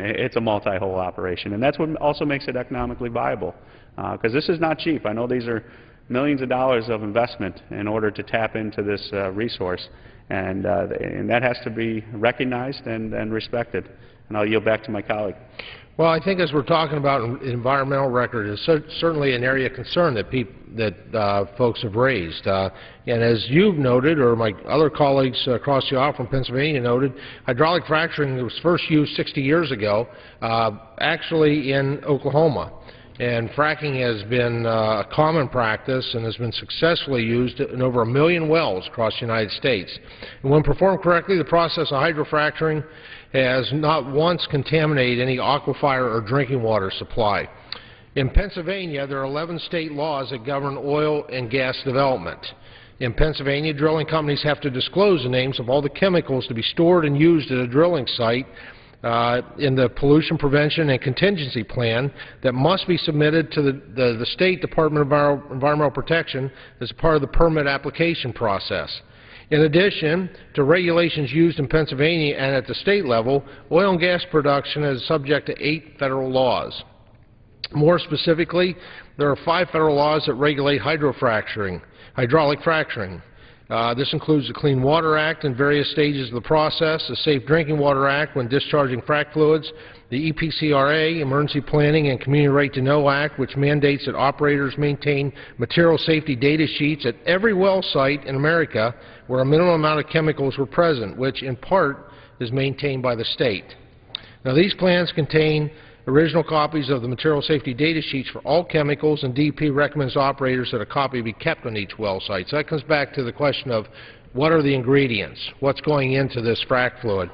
It's a multi-hole operation, and that's what also makes it economically viable, because this is not cheap. I know these are millions of dollars of investment in order to tap into this resource, and that has to be recognized and respected. And I'll yield back to my colleague. Well, I think as we're talking about environmental record, it's certainly an area of concern that folks have raised. And as you've noted, or my other colleagues across the aisle from Pennsylvania noted, hydraulic fracturing was first used 60 years ago, actually in Oklahoma. And fracking has been a common practice and has been successfully used in over 1 million wells across the United States. And when performed correctly, the process of hydrofracturing has not once contaminated any aquifer or drinking water supply. In Pennsylvania, there are 11 state laws that govern oil and gas development. In Pennsylvania, drilling companies have to disclose the names of all the chemicals to be stored and used at a drilling site in the pollution prevention and contingency plan that must be submitted to the State Department of Environmental Protection as part of the permit application process. In addition to regulations used in Pennsylvania and at the state level, oil and gas production is subject to 8 federal laws. More specifically, there are 5 federal laws that regulate hydraulic fracturing. This includes the Clean Water Act in various stages of the process, the Safe Drinking Water Act when discharging frac fluids, the EPCRA, Emergency Planning and Community Right to Know Act, which mandates that operators maintain material safety data sheets at every well site in America where a minimum amount of chemicals were present, which in part is maintained by the state. Now, these plans contain original copies of the material safety data sheets for all chemicals, and DEP recommends to operators that a copy be kept on each well site. So that comes back to the question of what are the ingredients, what's going into this frac fluid.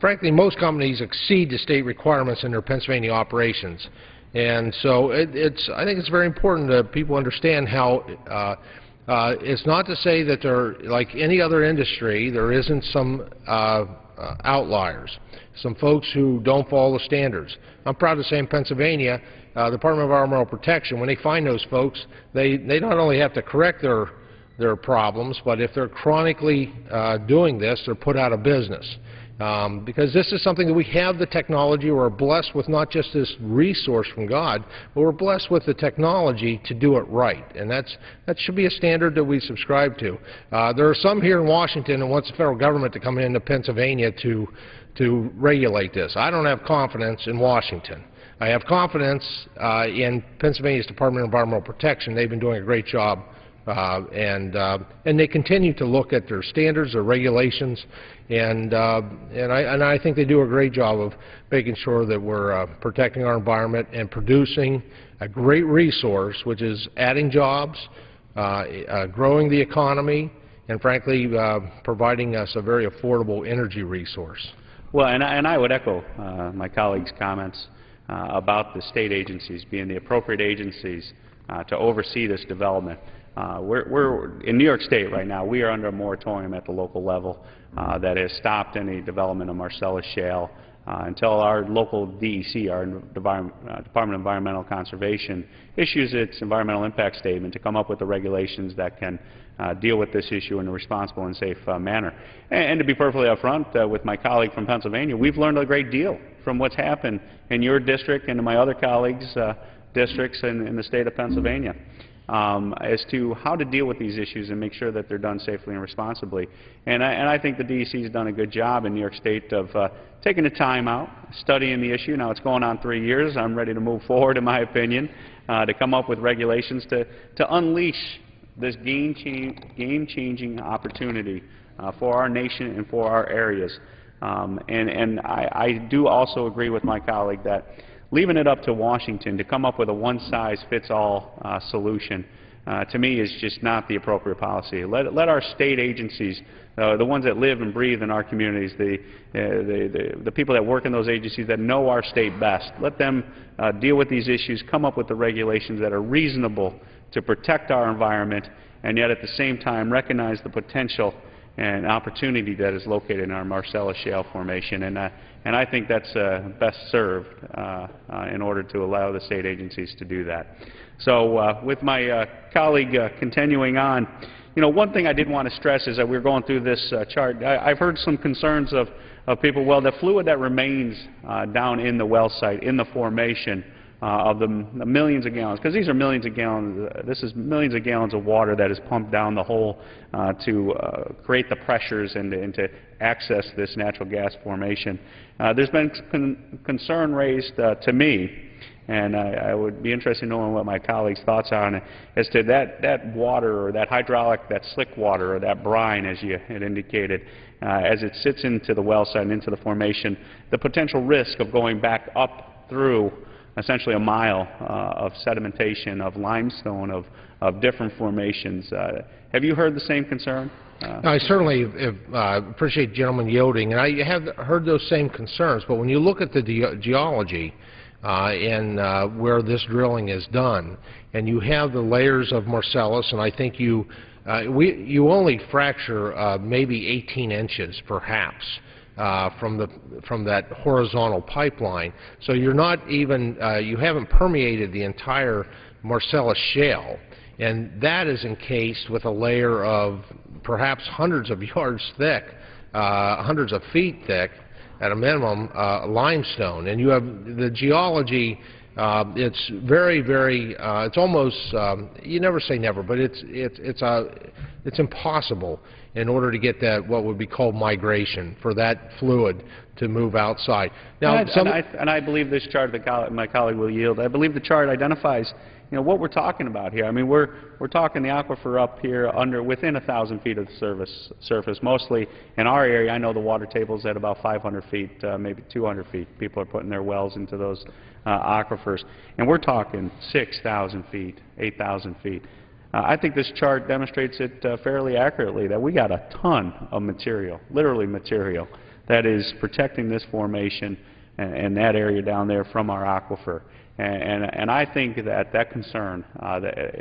Frankly, most companies exceed the state requirements in their Pennsylvania operations. And so I think it's very important that people understand how it's not to say that there, like any other industry, there isn't some outliers, some folks who don't follow the standards. I'm proud to say in Pennsylvania, the Department of Environmental Protection, when they find those folks, they not only have to correct their problems, but if they're chronically doing this, they're put out of business. Because this is something that we have the technology. We're blessed with not just this resource from God, but we're blessed with the technology to do it right. And that should be a standard that we subscribe to. There are some here in Washington that wants the federal government to come into Pennsylvania to regulate this. I don't have confidence in Washington. I have confidence in Pennsylvania's Department of Environmental Protection. They've been doing a great job. And they continue to look at their standards, their regulations, and I think they do a great job of making sure that we're protecting our environment and producing a great resource, which is adding jobs, growing the economy, and frankly, providing us a very affordable energy resource. Well, and I would echo my colleagues' comments about the state agencies being the appropriate agencies to oversee this development. We're in New York State right now. We are under a moratorium at the local level that has stopped any development of Marcellus Shale until our local DEC, our Department of Environmental Conservation, issues its environmental impact statement to come up with the regulations that can deal with this issue in a responsible and safe manner. And to be perfectly upfront with my colleague from Pennsylvania, we've learned a great deal from what's happened in your district and in my other colleagues' districts in the state of Pennsylvania. As to how to deal with these issues and make sure that they're done safely and responsibly. And I think the DEC has done a good job in New York State of taking the time out, studying the issue. Now it's going on 3 years. I'm ready to move forward, in my opinion, to come up with regulations to unleash this game-changing opportunity for our nation and for our areas. And I do also agree with my colleague that leaving it up to Washington to come up with a one-size-fits-all solution, to me, is just not the appropriate policy. Let our state agencies, the ones that live and breathe in our communities, the people that work in those agencies that know our state best, let them deal with these issues, come up with the regulations that are reasonable to protect our environment, and yet at the same time recognize the potential and opportunity that is located in our Marcellus Shale formation. And I think that's best served in order to allow the state agencies to do that. So with my colleague continuing on, you know, one thing I did want to stress is that we're going through this chart. I've heard some concerns of of people. Well, the fluid that remains down in the well site, in the formation, of the millions of gallons, because these are millions of gallons, this is millions of gallons of water that is pumped down the hole to create the pressures and to access this natural gas formation. There's been concern raised to me, and I would be interested in knowing what my colleagues' thoughts are on it, as to that water, or that hydraulic, that slick water, or that brine, as you had indicated, as it sits into the well site and into the formation, the potential risk of going back up through essentially a mile of sedimentation, of limestone, of different formations. Have you heard the same concern? I certainly appreciate gentlemen yielding, and I have heard those same concerns, but when you look at the geology and where this drilling is done, and you have the layers of Marcellus, and I think you only fracture maybe 18 inches perhaps from that horizontal pipeline. So you're not even you haven't permeated the entire Marcellus shale, and that is encased with a layer of perhaps hundreds of yards thick, hundreds of feet thick at a minimum, limestone. And you have the geology. It's very, very. It's almost. You never say never, but it's impossible in order to get that what would be called migration for that fluid to move outside. Now, and I believe this chart that my colleague will yield. I believe the chart identifies, what we're talking about here. I mean, we're talking the aquifer up here within 1,000 feet of the surface. Mostly in our area, I know the water table's at about 500 feet, maybe 200 feet. People are putting their wells into those aquifers, and we're talking 6,000 feet, 8,000 feet. I think this chart demonstrates it fairly accurately, that we got a ton of material, literally material, that is protecting this formation and that area down there from our aquifer. And I think that concern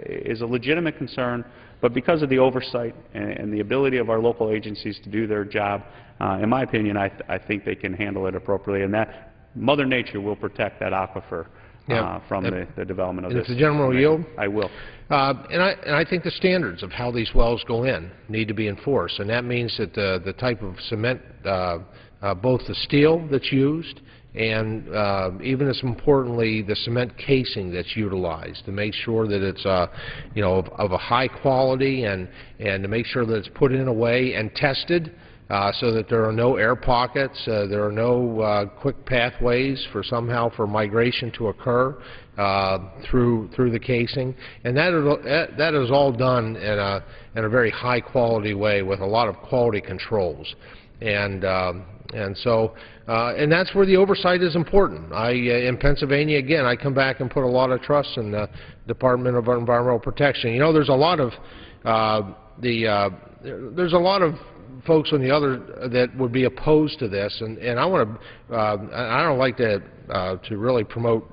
is a legitimate concern, but because of the oversight and the ability of our local agencies to do their job, in my opinion, I think they can handle it appropriately, and that Mother Nature will protect that aquifer from the development of this. If the gentleman will yield? I will. And I think the standards of how these wells go in need to be enforced, and that means that the type of cement, both the steel that's used and even as importantly the cement casing that's utilized, to make sure that it's of a high quality, and to make sure that it's put in a way and tested so that there are no air pockets, there are no quick pathways for migration to occur through the casing, and that is all done in a very high quality way with a lot of quality controls, and that's where the oversight is important. In Pennsylvania, again, I come back and put a lot of trust in the Department of Environmental Protection. There's a lot of there's a lot of folks on the other that would be opposed to this, and I want to. I don't like to really promote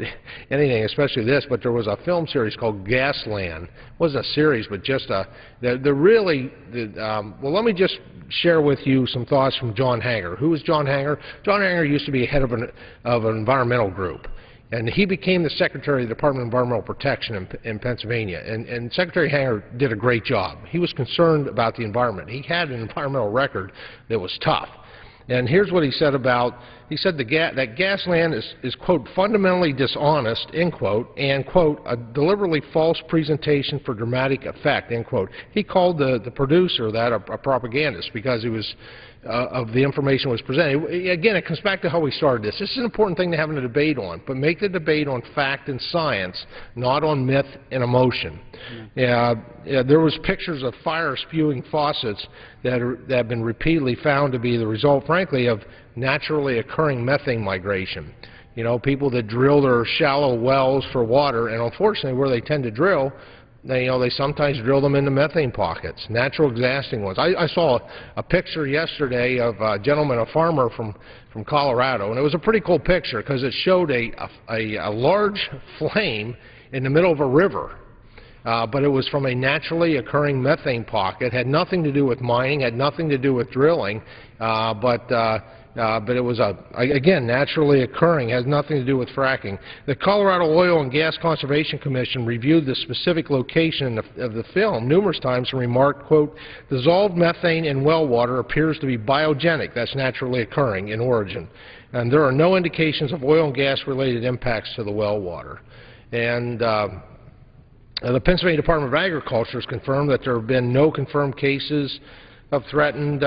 anything, especially this, but there was a film series called Gasland. It wasn't a series, but just well, let me just share with you some thoughts from John Hanger. Who is John Hanger? John Hanger used to be head of an environmental group, and he became the Secretary of the Department of Environmental Protection in Pennsylvania. And Secretary Hanger did a great job. He was concerned about the environment. He had an environmental record that was tough. And here's what he said he said that Gasland is, quote, fundamentally dishonest, end quote, and, quote, a deliberately false presentation for dramatic effect, end quote. He called the producer that a propagandist because he was of the information was presented. Again, it comes back to how we started this. This is an important thing to have a debate on, but make the debate on fact and science, not on myth and emotion. There was pictures of fire-spewing faucets that have been repeatedly found to be the result, frankly, of naturally occurring methane migration. People that drill their shallow wells for water, and unfortunately where they tend to drill, they sometimes drill them into methane pockets, natural exhausting ones. I saw a picture yesterday of a gentleman, a farmer from Colorado, and it was a pretty cool picture because it showed a large flame in the middle of a river. But it was from a naturally occurring methane pocket. Had nothing to do with mining, had nothing to do with drilling, but but it was, again, naturally occurring, has nothing to do with fracking. The Colorado Oil and Gas Conservation Commission reviewed the specific location of the film numerous times and remarked, quote, dissolved methane in well water appears to be biogenic, that's naturally occurring in origin, and there are no indications of oil and gas-related impacts to the well water. And the Pennsylvania Department of Agriculture has confirmed that there have been no confirmed cases of threatened,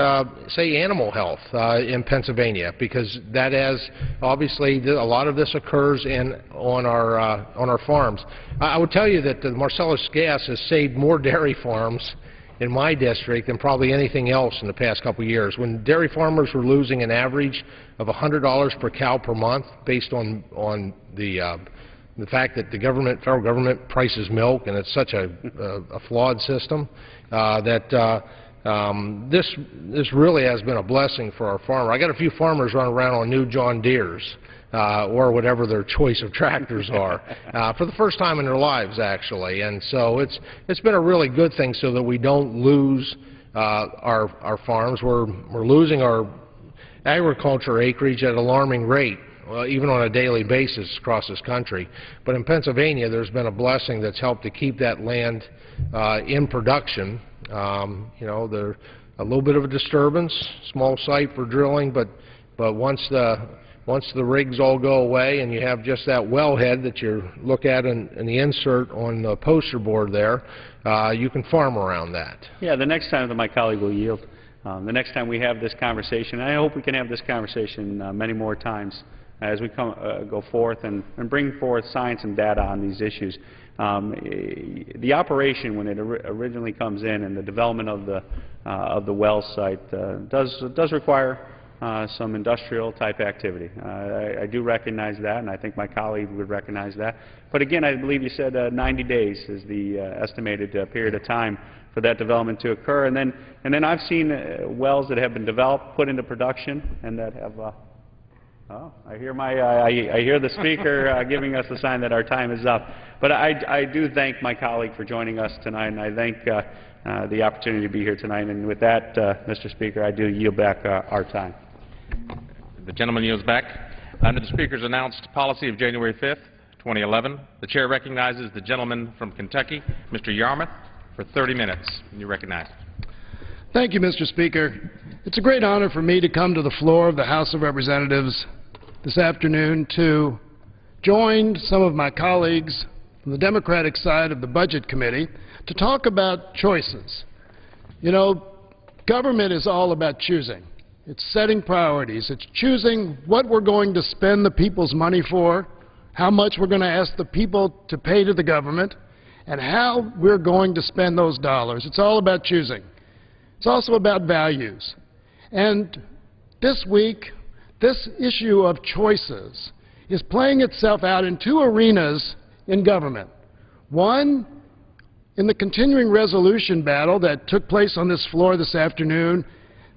say, animal health in Pennsylvania, because that has obviously a lot of this occurs on our farms. I would tell you that the Marcellus gas has saved more dairy farms in my district than probably anything else in the past couple of years. When dairy farmers were losing an average of $100 per cow per month based on the fact that the federal government prices milk, and it's such a flawed system, this really has been a blessing for our farmer. I got a few farmers running around on new John Deeres or whatever their choice of tractors are for the first time in their lives, actually. And so it's been a really good thing so that we don't lose our farms. We're losing our agriculture acreage at an alarming rate, even on a daily basis across this country. But in Pennsylvania, there's been a blessing that's helped to keep that land in production. You know, there's a little bit of a disturbance, small site for drilling, but once the rigs all go away and you have just that wellhead that you look at in the insert on the poster board there, you can farm around that. Yeah, the next time that my colleague will yield, the next time we have this conversation, and I hope we can have this conversation many more times as we go forth and bring forth science and data on these issues. The operation, when it originally comes in, and the development of the well site does require some industrial type activity. I do recognize that, and I think my colleague would recognize that. But again, I believe you said 90 days is the estimated period of time for that development to occur. And then I've seen wells that have been developed, put into production, and that have. Oh, I hear the speaker giving us a sign that our time is up. But I do thank my colleague for joining us tonight, and I thank the opportunity to be here tonight. And with that, Mr. Speaker, I do yield back our time. The gentleman yields back. Under the Speaker's announced policy of January 5th, 2011, the Chair recognizes the gentleman from Kentucky, Mr. Yarmouth, for 30 minutes. You recognize. Thank you, Mr. Speaker. It's a great honor for me to come to the floor of the House of Representatives this afternoon to join some of my colleagues from the Democratic side of the Budget Committee to talk about choices. You know, government is all about choosing. It's setting priorities. It's choosing what we're going to spend the people's money for, how much we're going to ask the people to pay to the government, and how we're going to spend those dollars. It's all about choosing. It's also about values. And this week, this issue of choices is playing itself out in two arenas in government. One, in the continuing resolution battle that took place on this floor this afternoon,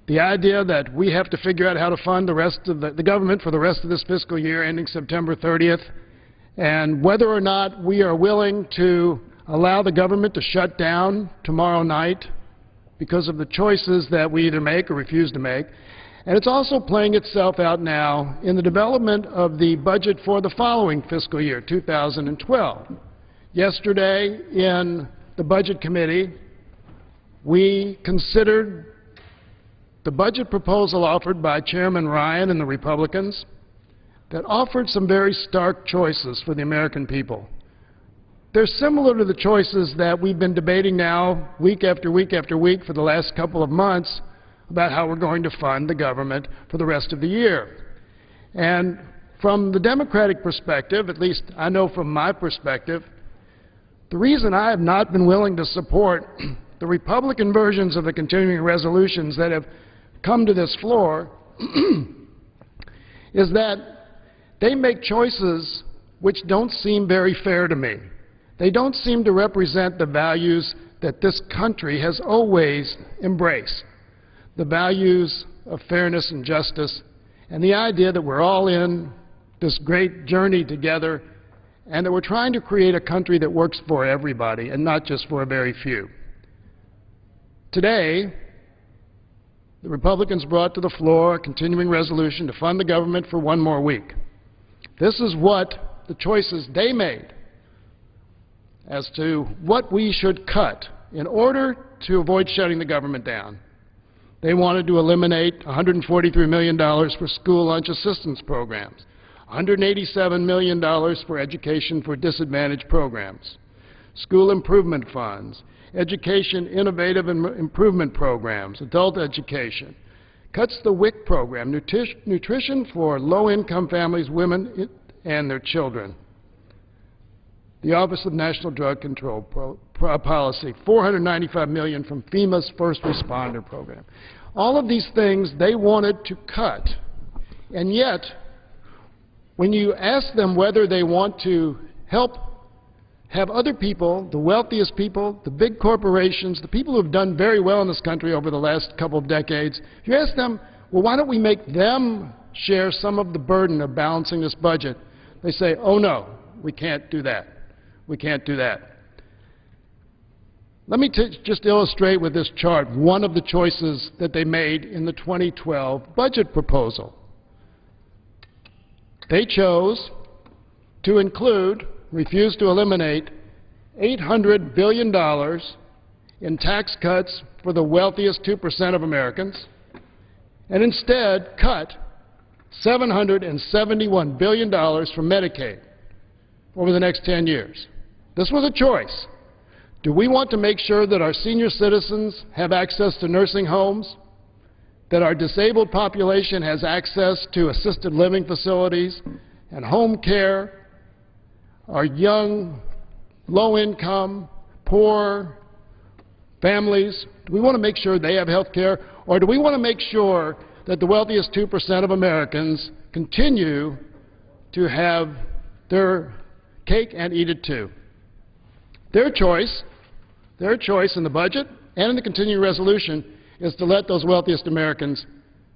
the idea that we have to figure out how to fund the rest of the government for the rest of this fiscal year ending September 30th, and whether or not we are willing to allow the government to shut down tomorrow night because of the choices that we either make or refuse to make. And it's also playing itself out now in the development of the budget for the following fiscal year, 2012. Yesterday in the Budget Committee, we considered the budget proposal offered by Chairman Ryan and the Republicans that offered some very stark choices for the American people. They're similar to the choices that we've been debating now week after week after week for the last couple of months about how we're going to fund the government for the rest of the year. And from the Democratic perspective, at least I know from my perspective, the reason I have not been willing to support the Republican versions of the continuing resolutions that have come to this floor is that they make choices which don't seem very fair to me. They don't seem to represent the values that this country has always embraced. The values of fairness and justice, and the idea that we're all in this great journey together, and that we're trying to create a country that works for everybody and not just for a very few. Today, the Republicans brought to the floor a continuing resolution to fund the government for one more week. This is what the choices they made as to what we should cut in order to avoid shutting the government down. They wanted to eliminate $143 million for school lunch assistance programs, $187 million for education for disadvantaged programs, school improvement funds, education innovative improvement programs, adult education, cuts the WIC program, nutrition for low-income families, women, and their children. The Office of National Drug Control Policy, $495 million from FEMA's First Responder Program. All of these things they wanted to cut, and yet, when you ask them whether they want to help have other people, the wealthiest people, the big corporations, the people who have done very well in this country over the last couple of decades, you ask them, well, why don't we make them share some of the burden of balancing this budget? They say, oh no, we can't do that. We can't do that. Let me just illustrate with this chart one of the choices that they made in the 2012 budget proposal. They chose to include, refuse to eliminate, $800 billion in tax cuts for the wealthiest 2% of Americans, and instead cut $771 billion from Medicaid over the next 10 years. This was a choice. Do we want to make sure that our senior citizens have access to nursing homes, that our disabled population has access to assisted living facilities and home care, our young, low-income, poor families, do we want to make sure they have health care, or do we want to make sure that the wealthiest 2% of Americans continue to have their cake and eat it too? Their choice in the budget and in the continuing resolution is to let those wealthiest Americans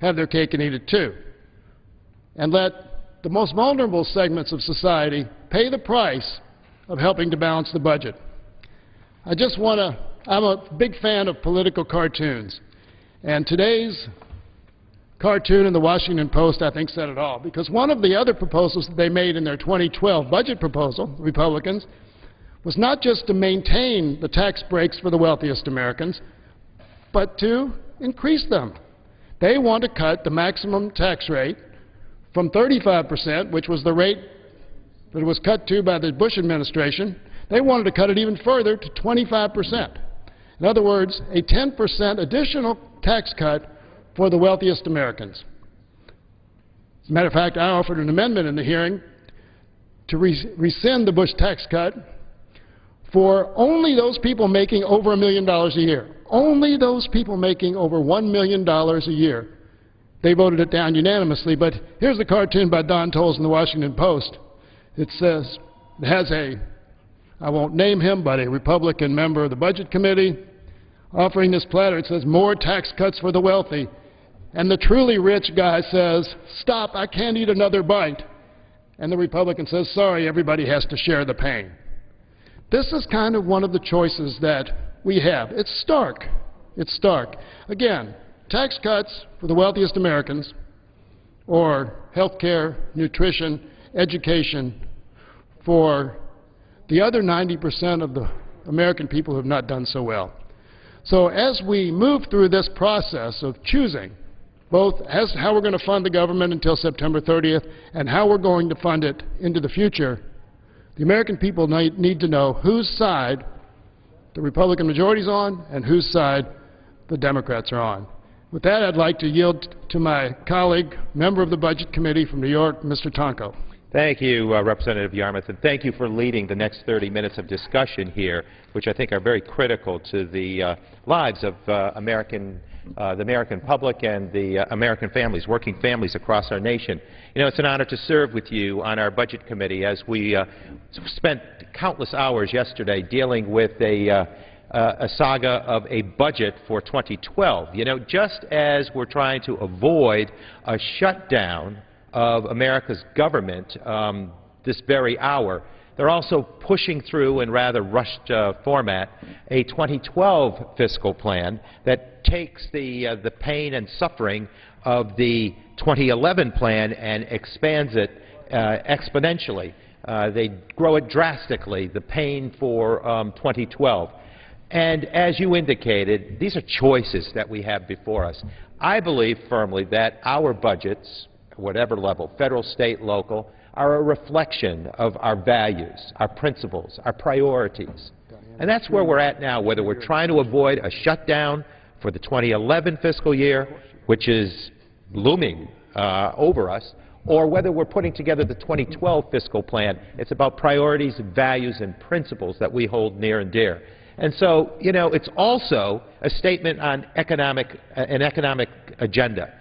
have their cake and eat it too, and let the most vulnerable segments of society pay the price of helping to balance the budget. I'm a big fan of political cartoons, and today's cartoon in the Washington Post, I think, said it all, because one of the other proposals that they made in their 2012 budget proposal, Republicans, was not just to maintain the tax breaks for the wealthiest Americans, but to increase them. They want to cut the maximum tax rate from 35%, which was the rate that it was cut to by the Bush administration. They wanted to cut it even further to 25%. In other words, a 10% additional tax cut for the wealthiest Americans. As a matter of fact, I offered an amendment in the hearing to rescind the Bush tax cut for only those people making over $1 million a year. Only those people making over $1 million a year. They voted it down unanimously, but here's a cartoon by Don Tolles in the Washington Post. It says, it has I won't name him, but a Republican member of the Budget Committee offering this platter. It says, more tax cuts for the wealthy. And the truly rich guy says, stop, I can't eat another bite. And the Republican says, sorry, everybody has to share the pain. This is kind of one of the choices that we have. It's stark. It's stark. Again, tax cuts for the wealthiest Americans, or health care, nutrition, education for the other 90% of the American people who have not done so well. So as we move through this process of choosing both as how we're going to fund the government until September 30th and how we're going to fund it into the future, the American people need to know whose side the Republican majority is on and whose side the Democrats are on. With that, I'd like to yield to my colleague, member of the Budget Committee from New York, Mr. Tonko. Thank you, Representative Yarmuth, and thank you for leading the next 30 minutes of discussion here, which I think are very critical to the lives of the American public and the American families, working families across our nation. You know, it's an honor to serve with you on our Budget Committee as we spent countless hours yesterday dealing with a saga of a budget for 2012. You know, just as we're trying to avoid a shutdown of America's government this very hour, they're also pushing through in rather rushed format a 2012 fiscal plan that takes the pain and suffering of the 2011 plan and expands it exponentially. They grow it drastically, the pain for 2012. And as you indicated, these are choices that we have before us. I believe firmly that our budgets, whatever level, federal, state, local, are a reflection of our values, our principles, our priorities. And that's where we're at now, whether we're trying to avoid a shutdown for the 2011 fiscal year, which is looming over us, or whether we're putting together the 2012 fiscal plan. It's about priorities, values, and principles that we hold near and dear. And so, you know, it's also a statement on an economic agenda.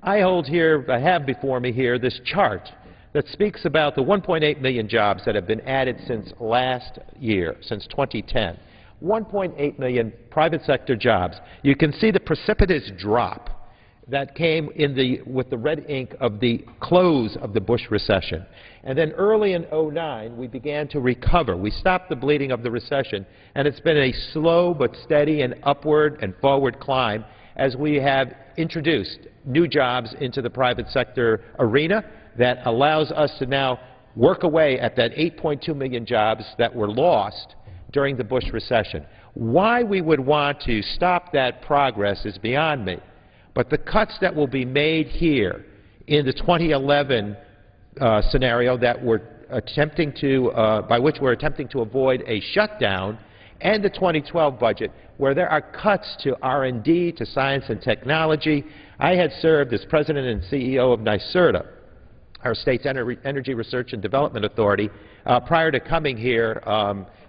I have before me here this chart that speaks about the 1.8 million jobs that have been added since last year, since 2010. 1.8 million private sector jobs. You can see the precipitous drop that came with the red ink of the close of the Bush recession. And then early in 2009, we began to recover. We stopped the bleeding of the recession, and it's been a slow but steady and upward and forward climb as we have introduced new jobs into the private sector arena that allows us to now work away at that 8.2 million jobs that were lost during the Bush recession. Why we would want to stop that progress is beyond me. But the cuts that will be made here in the 2011 scenario that we're attempting to, by which we're attempting to avoid a shutdown, and the 2012 budget, where there are cuts to R&D, to science and technology. I had served as president and CEO of NYSERDA, our state's Energy Research and Development Authority, prior to coming here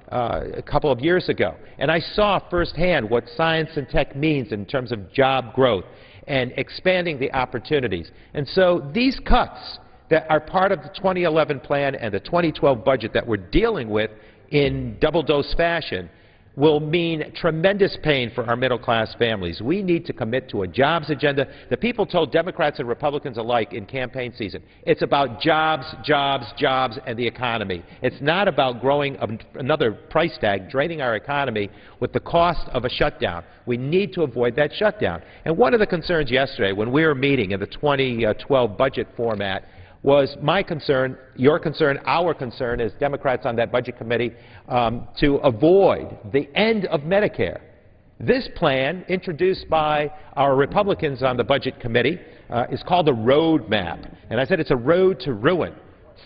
a couple of years ago. And I saw firsthand what science and tech means in terms of job growth and expanding the opportunities. And so these cuts that are part of the 2011 plan and the 2012 budget that we're dealing with in double-dose fashion will mean tremendous pain for our middle-class families. We need to commit to a jobs agenda. The people told Democrats and Republicans alike in campaign season, it's about jobs, jobs, jobs, and the economy. It's not about growing another price tag, draining our economy with the cost of a shutdown. We need to avoid that shutdown. And one of the concerns yesterday when we were meeting in the 2012 budget format was my concern, your concern, our concern as Democrats on that budget committee to avoid the end of Medicare. This plan, introduced by our Republicans on the budget committee, is called a road map. And I said it's a road to ruin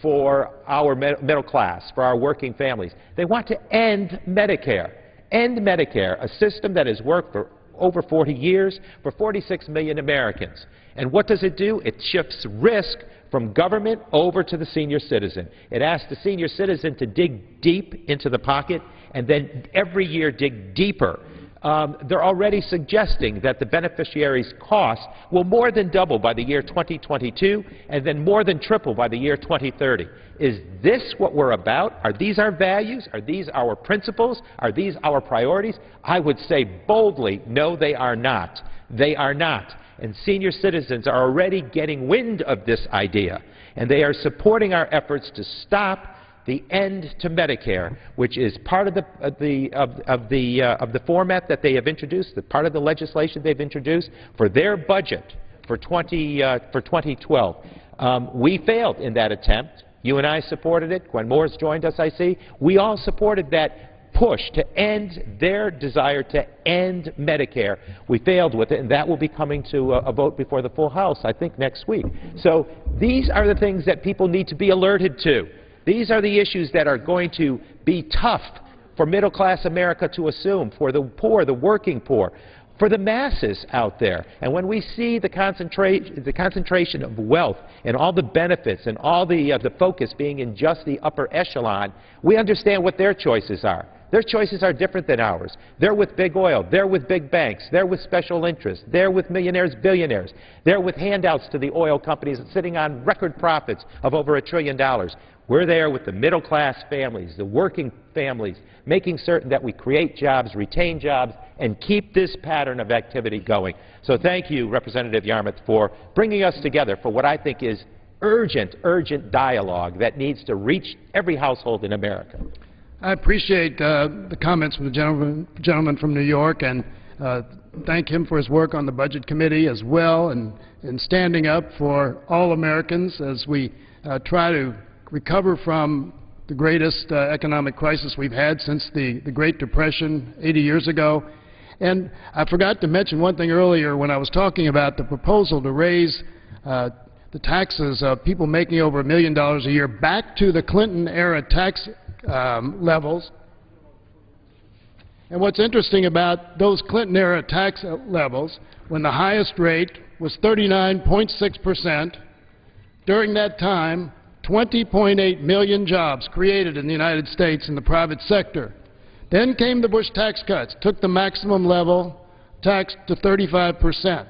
for our middle class, for our working families. They want to end Medicare. End Medicare, a system that has worked for over 40 years for 46 million Americans. And what does it do? It shifts risk from government over to the senior citizen. It asks the senior citizen to dig deep into the pocket and then every year dig deeper. They're already suggesting that the beneficiaries' costs will more than double by the year 2022 and then more than triple by the year 2030. Is this what we're about? Are these our values? Are these our principles? Are these our priorities? I would say boldly, no, they are not. They are not. And senior citizens are already getting wind of this idea, and they are supporting our efforts to stop the end to Medicare, which is part of the format that they have introduced, the part of the legislation they've introduced for their budget for 2012. We failed in that attempt. You and I supported it. Gwen Moore's joined us, I see. We all supported that push to end their desire to end Medicare. We failed with it, and that will be coming to a vote before the full House, I think, next week. So these are the things that people need to be alerted to. These are the issues that are going to be tough for middle-class America to assume, for the poor, the working poor, for the masses out there. And when we see the concentration of wealth and all the benefits and all the focus being in just the upper echelon, we understand what their choices are. Their choices are different than ours. They're with big oil. They're with big banks. They're with special interests. They're with millionaires, billionaires. They're with handouts to the oil companies sitting on record profits of over $1 trillion. We're there with the middle-class families, the working families, making certain that we create jobs, retain jobs, and keep this pattern of activity going. So thank you, Representative Yarmuth, for bringing us together for what I think is urgent, urgent dialogue that needs to reach every household in America. I appreciate the comments from the gentleman from New York, and thank him for his work on the Budget Committee as well, and standing up for all Americans as we try to recover from the greatest economic crisis we've had since the Great Depression 80 years ago. And I forgot to mention one thing earlier when I was talking about the proposal to raise the taxes of people making over $1 million a year back to the Clinton-era tax levels. And what's interesting about those Clinton-era tax levels, when the highest rate was 39.6%, during that time, 20.8 million jobs created in the United States in the private sector. Then came the Bush tax cuts, took the maximum level tax to 35%.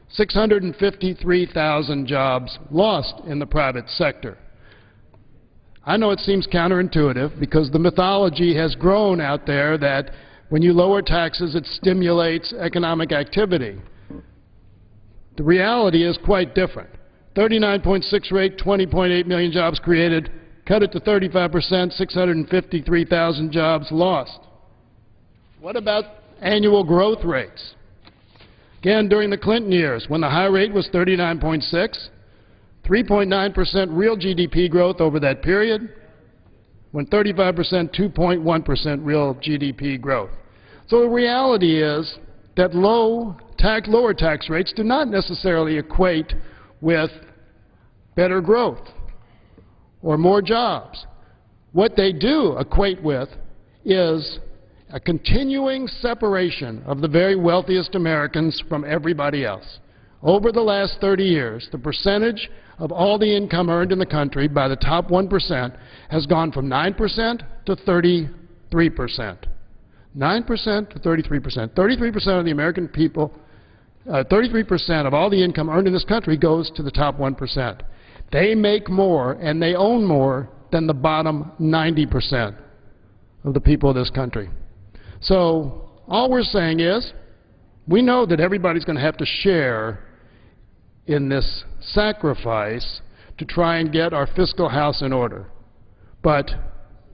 653,000 jobs lost in the private sector. I know it seems counterintuitive because the mythology has grown out there that when you lower taxes, it stimulates economic activity. The reality is quite different. 39.6 rate, 20.8 million jobs created. Cut it to 35%, 653,000 jobs lost. What about annual growth rates? Again, during the Clinton years, when the high rate was 39.6, 3.9% real GDP growth over that period, when 35%, 2.1% real GDP growth. So the reality is that lower tax rates do not necessarily equate with better growth or more jobs. What they do equate with is a continuing separation of the very wealthiest Americans from everybody else. Over the last 30 years, the percentage of all the income earned in the country by the top 1% has gone from 9% to 33%. 9% to 33%. 33% of the American people, 33% of all the income earned in this country goes to the top 1%. They make more and they own more than the bottom 90% of the people of this country. So all we're saying is we know that everybody's going to have to share in this sacrifice to try and get our fiscal house in order. But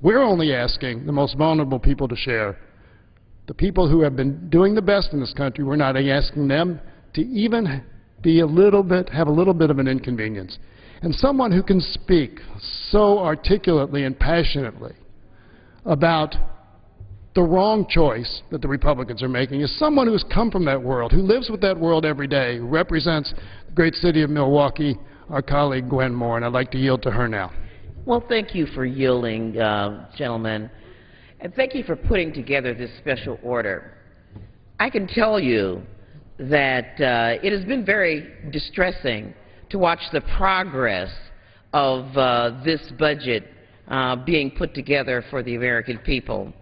we're only asking the most vulnerable people to share. The people who have been doing the best in this country, we're not asking them to even be have a little bit of an inconvenience. And someone who can speak so articulately and passionately about the wrong choice that the Republicans are making is someone who's come from that world, who lives with that world every day, who represents the great city of Milwaukee, our colleague Gwen Moore, and I'd like to yield to her now. Well, thank you for yielding, gentlemen, and thank you for putting together this special order. I can tell you that it has been very distressing to watch the progress of this budget being put together for the American people.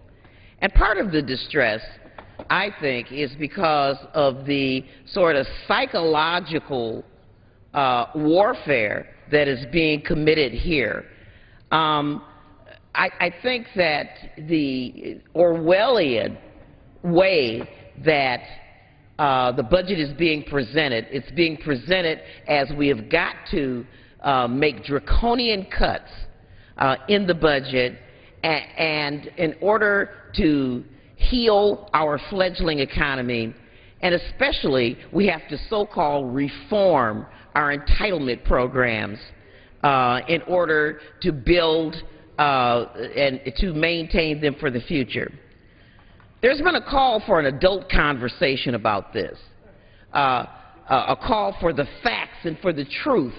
And part of the distress, I think, is because of the sort of psychological warfare that is being committed here. I think that the Orwellian way that the budget is being presented, it's being presented as we have got to make draconian cuts in the budget, and in order to heal our fledgling economy, and especially we have to so-called reform our entitlement programs in order to build and to maintain them for the future. There's been a call for an adult conversation about this, a call for the facts and for the truth,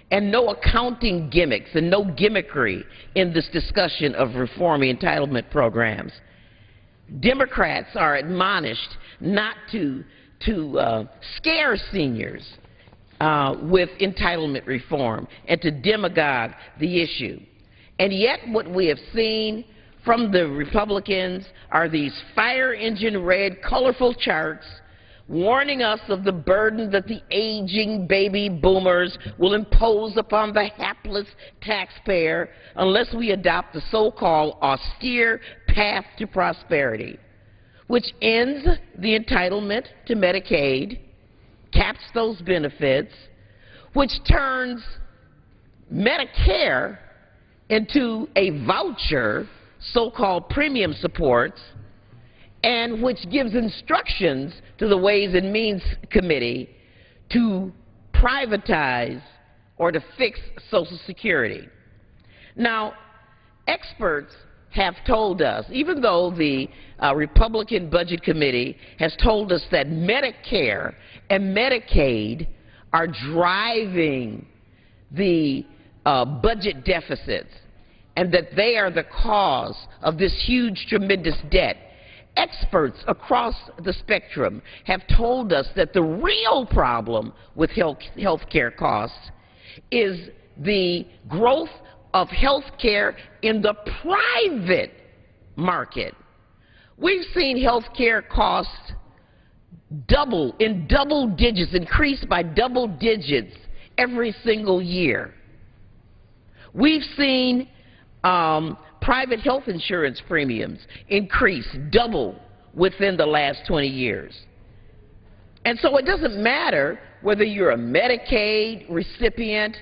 and no accounting gimmicks and no gimmickry in this discussion of reforming entitlement programs. Democrats are admonished not to scare seniors with entitlement reform and to demagogue the issue. And yet what we have seen from the Republicans are these fire engine red colorful charts warning us of the burden that the aging baby boomers will impose upon the hapless taxpayer unless we adopt the so-called austere path to prosperity, which ends the entitlement to Medicaid, caps those benefits, which turns Medicare into a voucher, so-called premium supports, and which gives instructions to the Ways and Means Committee to privatize or to fix Social Security. Now, experts have told us, even though the Republican Budget Committee has told us that Medicare and Medicaid are driving the budget deficits and that they are the cause of this huge, tremendous debt, experts across the spectrum have told us that the real problem with health care costs is the growth of health care in the private market. We've seen health care costs double, in double digits, increase by double digits every single year. We've seen private health insurance premiums increase, double within the last 20 years. And so it doesn't matter whether you're a Medicaid recipient,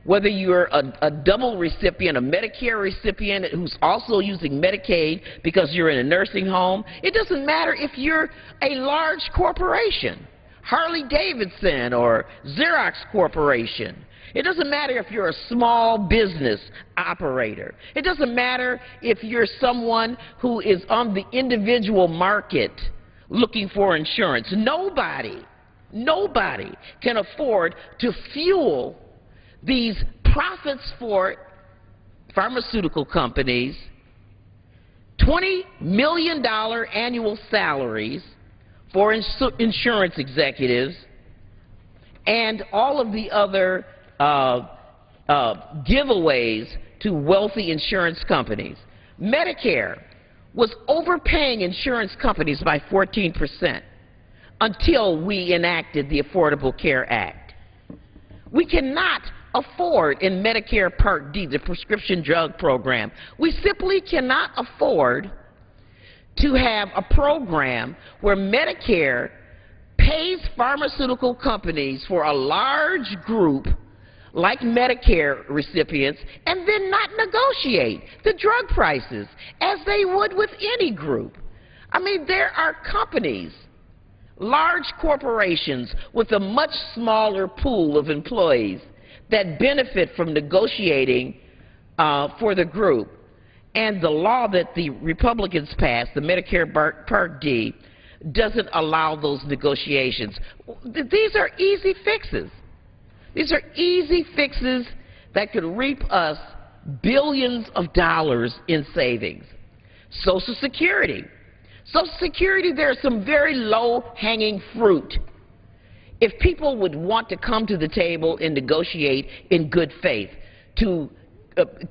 whether you're a double recipient, a Medicare recipient who's also using Medicaid because you're in a nursing home. It doesn't matter if you're a large corporation, Harley-Davidson or Xerox Corporation. It doesn't matter if you're a small business operator. It doesn't matter if you're someone who is on the individual market looking for insurance. Nobody can afford to fuel these profits for pharmaceutical companies, $20 million annual salaries for insurance executives, and all of the other giveaways to wealthy insurance companies. Medicare was overpaying insurance companies by 14% until we enacted the Affordable Care Act. We cannot afford in Medicare Part D, the prescription drug program, we simply cannot afford to have a program where Medicare pays pharmaceutical companies for a large group like Medicare recipients and then not negotiate the drug prices as they would with any group. I mean, there are companies, large corporations with a much smaller pool of employees that benefit from negotiating for the group. And the law that the Republicans passed, the Medicare Part D, doesn't allow those negotiations. These are easy fixes. These are easy fixes that could reap us billions of dollars in savings. Social Security. Social Security, there's some very low-hanging fruit. If people would want to come to the table and negotiate in good faith to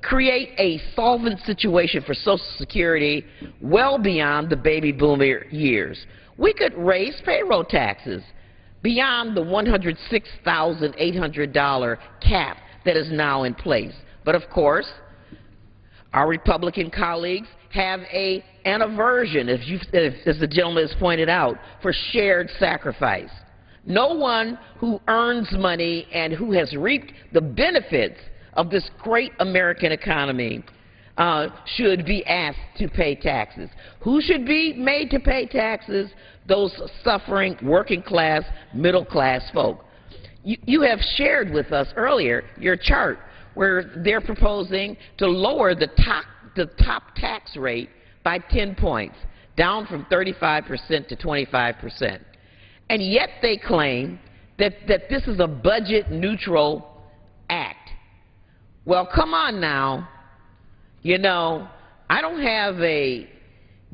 create a solvent situation for Social Security well beyond the baby boomer years, we could raise payroll taxes beyond the $106,800 cap that is now in place. But of course, our Republican colleagues have an aversion, as the gentleman has pointed out, for shared sacrifice. No one who earns money and who has reaped the benefits of this great American economy should be asked to pay taxes. Who should be made to pay taxes? Those suffering working class, middle class folk. You have shared with us earlier your chart where they're proposing to lower the top tax rate by 10 points, down from 35% to 25%. And yet they claim that this is a budget-neutral act. Well, come on now. You know, I don't have a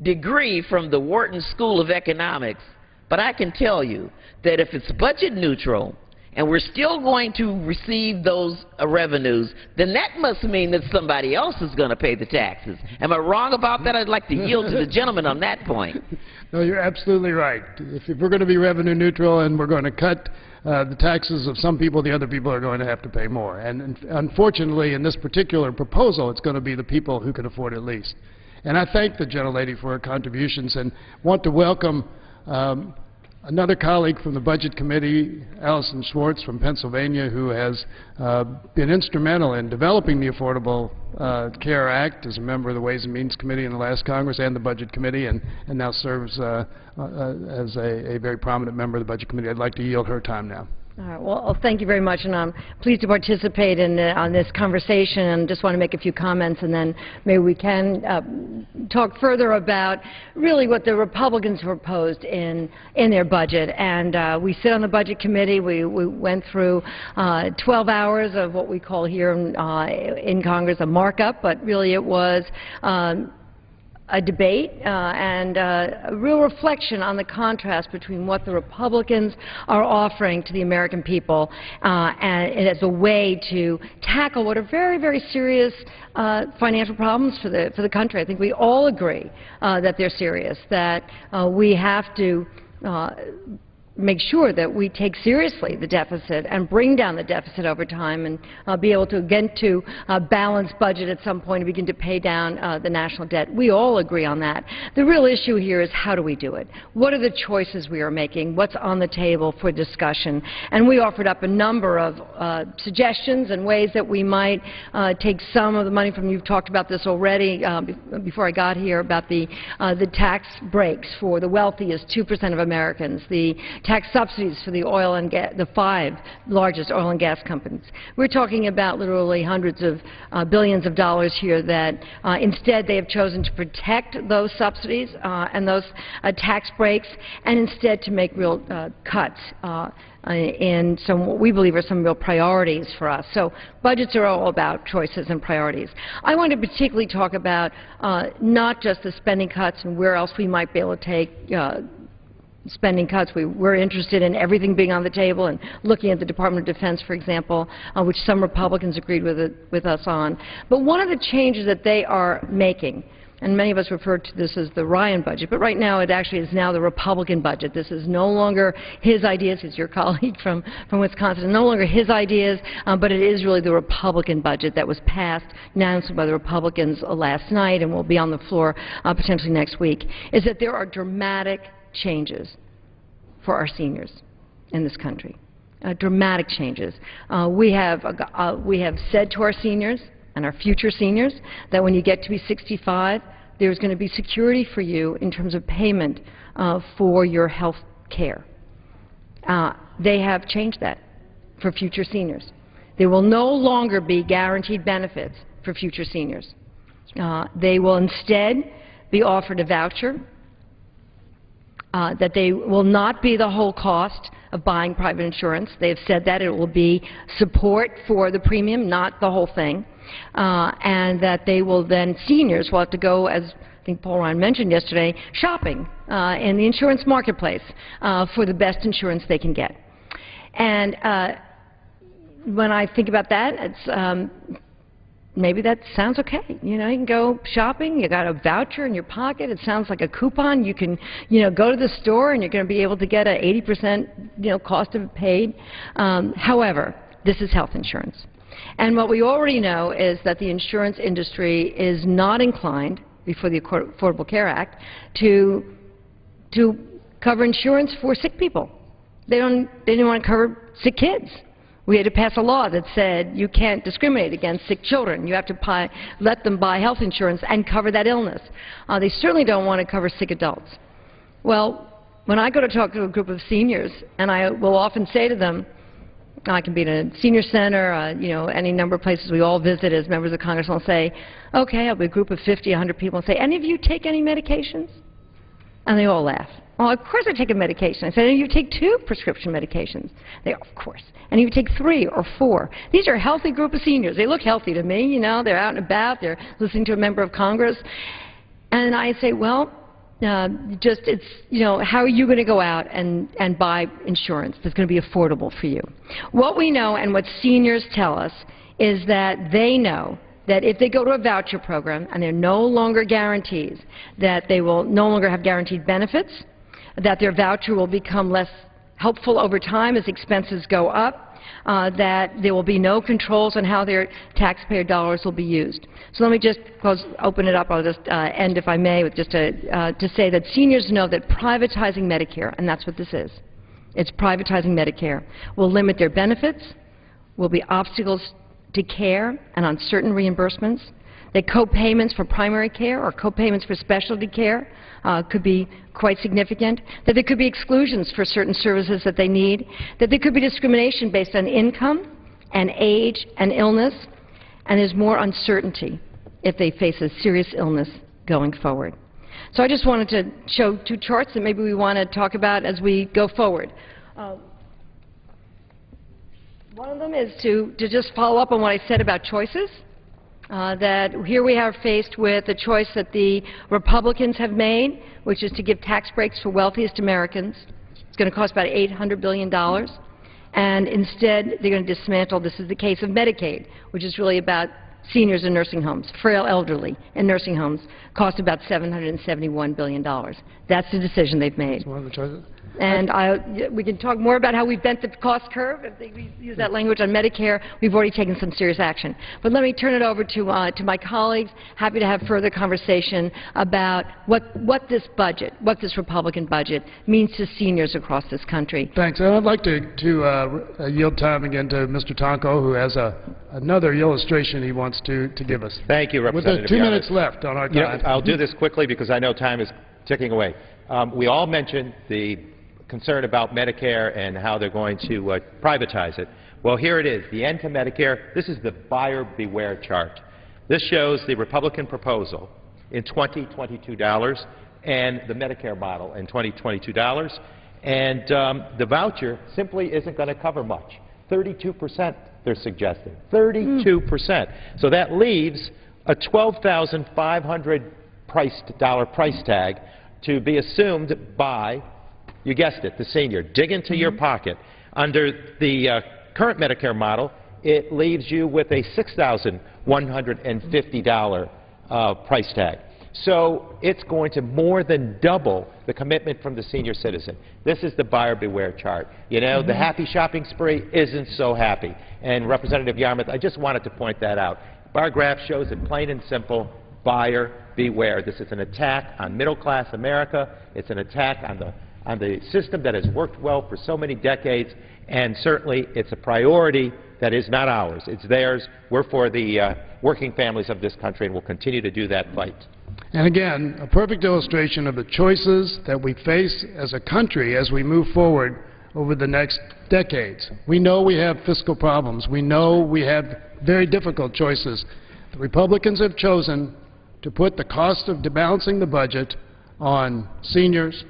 degree from the Wharton School of Economics, but I can tell you that if it's budget-neutral and we're still going to receive those revenues, then that must mean that somebody else is going to pay the taxes. Am I wrong about that? I'd like to yield to the gentleman on that point. No, you're absolutely right. If we're going to be revenue neutral and we're going to cut the taxes of some people, the other people are going to have to pay more. And unfortunately, in this particular proposal, it's going to be the people who can afford it least. And I thank the gentlelady for her contributions and want to welcome another colleague from the Budget Committee, Allison Schwartz from Pennsylvania, who has been instrumental in developing the Affordable Care Act as a member of the Ways and Means Committee in the last Congress and the Budget Committee, and now serves as a very prominent member of the Budget Committee. I'd like to yield her time now. All right. Well, thank you very much, and I'm pleased to participate in on this conversation, and just want to make a few comments, and then maybe we can talk further about really what the Republicans proposed in their budget. And we sit on the Budget Committee. We went through 12 hours of what we call here in Congress a markup, but really it was a debate and a real reflection on the contrast between what the Republicans are offering to the American people and as a way to tackle what are very, very serious financial problems for the country. I think we all agree that they're serious, that we have to make sure that we take seriously the deficit and bring down the deficit over time and be able to get to a balanced budget at some point and begin to pay down the national debt. We all agree on that. The real issue here is how do we do it? What are the choices we are making? What's on the table for discussion? And we offered up a number of suggestions and ways that we might take some of the money from, you've talked about this already before I got here, about the tax breaks for the wealthiest 2% of Americans, the tax subsidies for the oil and the 5 largest oil and gas companies. We're talking about literally hundreds of billions of dollars here that instead they have chosen to protect those subsidies and those tax breaks, and instead to make real cuts in some what we believe are some real priorities for us. So budgets are all about choices and priorities. I want to particularly talk about not just the spending cuts and where else we might be able to take spending cuts. We're interested in everything being on the table and looking at the Department of Defense, for example, which some Republicans agreed with us on. But one of the changes that they are making, and many of us refer to this as the Ryan budget, but right now it actually is now the Republican budget. This is no longer his ideas. He's your colleague from Wisconsin. No longer his ideas, but it is really the Republican budget that was passed, announced by the Republicans last night and will be on the floor potentially next week, is that there are dramatic changes for our seniors in this country. Dramatic changes. We have said to our seniors and our future seniors that when you get to be 65, there's going to be security for you in terms of payment for your health care. They have changed that for future seniors. There will no longer be guaranteed benefits for future seniors. They will instead be offered a voucher, that they will not be the whole cost of buying private insurance. They have said that it will be support for the premium, not the whole thing, and that they will then, seniors will have to go, as I think Paul Ryan mentioned yesterday, shopping in the insurance marketplace for the best insurance they can get. And when I think about that, it's maybe that sounds okay. You know, you can go shopping, you got a voucher in your pocket, it sounds like a coupon. You can, go to the store and you're going to be able to get a 80%, cost of it paid. However, this is health insurance. And what we already know is that the insurance industry is not inclined, before the Affordable Care Act, to cover insurance for sick people. They didn't want to cover sick kids. We had to pass a law that said you can't discriminate against sick children. You have to let them buy health insurance and cover that illness. They certainly don't want to cover sick adults. Well, when I go to talk to a group of seniors, and I will often say to them, I can be in a senior center, any number of places we all visit as members of Congress, and I'll say, okay, I'll be a group of 50, 100 people, and say, any of you take any medications? And they all laugh. Well, of course I take a medication. I said, and you take 2 prescription medications? They, of course. And you take 3 or 4. These are a healthy group of seniors. They look healthy to me, they're out and about, they're listening to a member of Congress. And I say, well, how are you going to go out and buy insurance that's going to be affordable for you? What we know and what seniors tell us is that they know that if they go to a voucher program and there are no longer guarantees, that they will no longer have guaranteed benefits, that their voucher will become less helpful over time as expenses go up, that there will be no controls on how their taxpayer dollars will be used. So let me just open it up. I'll just end, if I may, with just to say that seniors know that privatizing Medicare, and that's what this is, it's privatizing Medicare, will limit their benefits, will be obstacles to care and on certain reimbursements, that co-payments for primary care or co-payments for specialty care could be quite significant, that there could be exclusions for certain services that they need, that there could be discrimination based on income and age and illness, and there's more uncertainty if they face a serious illness going forward. So I just wanted to show two charts that maybe we want to talk about as we go forward. One of them is to just follow up on what I said about choices. That here we are faced with a choice that the Republicans have made, which is to give tax breaks for wealthiest Americans. It's going to cost about $800 billion. And instead, they're going to dismantle, this is the case of Medicaid, which is really about seniors in nursing homes, frail elderly in nursing homes, cost about $771 billion. That's the decision they've made. One of the choices. And we can talk more about how we've bent the cost curve. If we use that language on Medicare, we've already taken some serious action. But let me turn it over to my colleagues. Happy to have further conversation about what this budget, what this Republican budget means to seniors across this country. Thanks. And I'd like to yield time again to Mr. Tonko, who has another illustration he wants to give us. Thank you, Representative With 2 Yarmuth. minutes left on our time. You know, I'll do this quickly because I know time is ticking away. We all mentioned the concern about Medicare and how they're going to privatize it. Well, here it is, the end to Medicare. This is the buyer beware chart. This shows the Republican proposal in $2022 and the Medicare model in $2022. And the voucher simply isn't going to cover much. 32% they're suggesting. 32%. So that leaves a $12,500 price tag to be assumed by, you guessed it, the senior. Dig into your pocket. Under the current Medicare model, it leaves you with a $6,150 price tag. So it's going to more than double the commitment from the senior citizen. This is the buyer beware chart. You know, the happy shopping spree isn't so happy. And Representative Yarmuth, I just wanted to point that out. Bar graph shows it plain and simple. Buyer beware. This is an attack on middle-class America. It's an attack on the system that has worked well for so many decades, and certainly it's a priority that is not ours. It's theirs. We're for the working families of this country, and we'll continue to do that fight. And again, a perfect illustration of the choices that we face as a country as we move forward over the next decades. We know we have fiscal problems. We know we have very difficult choices. The Republicans have chosen to put the cost of balancing the budget on seniors,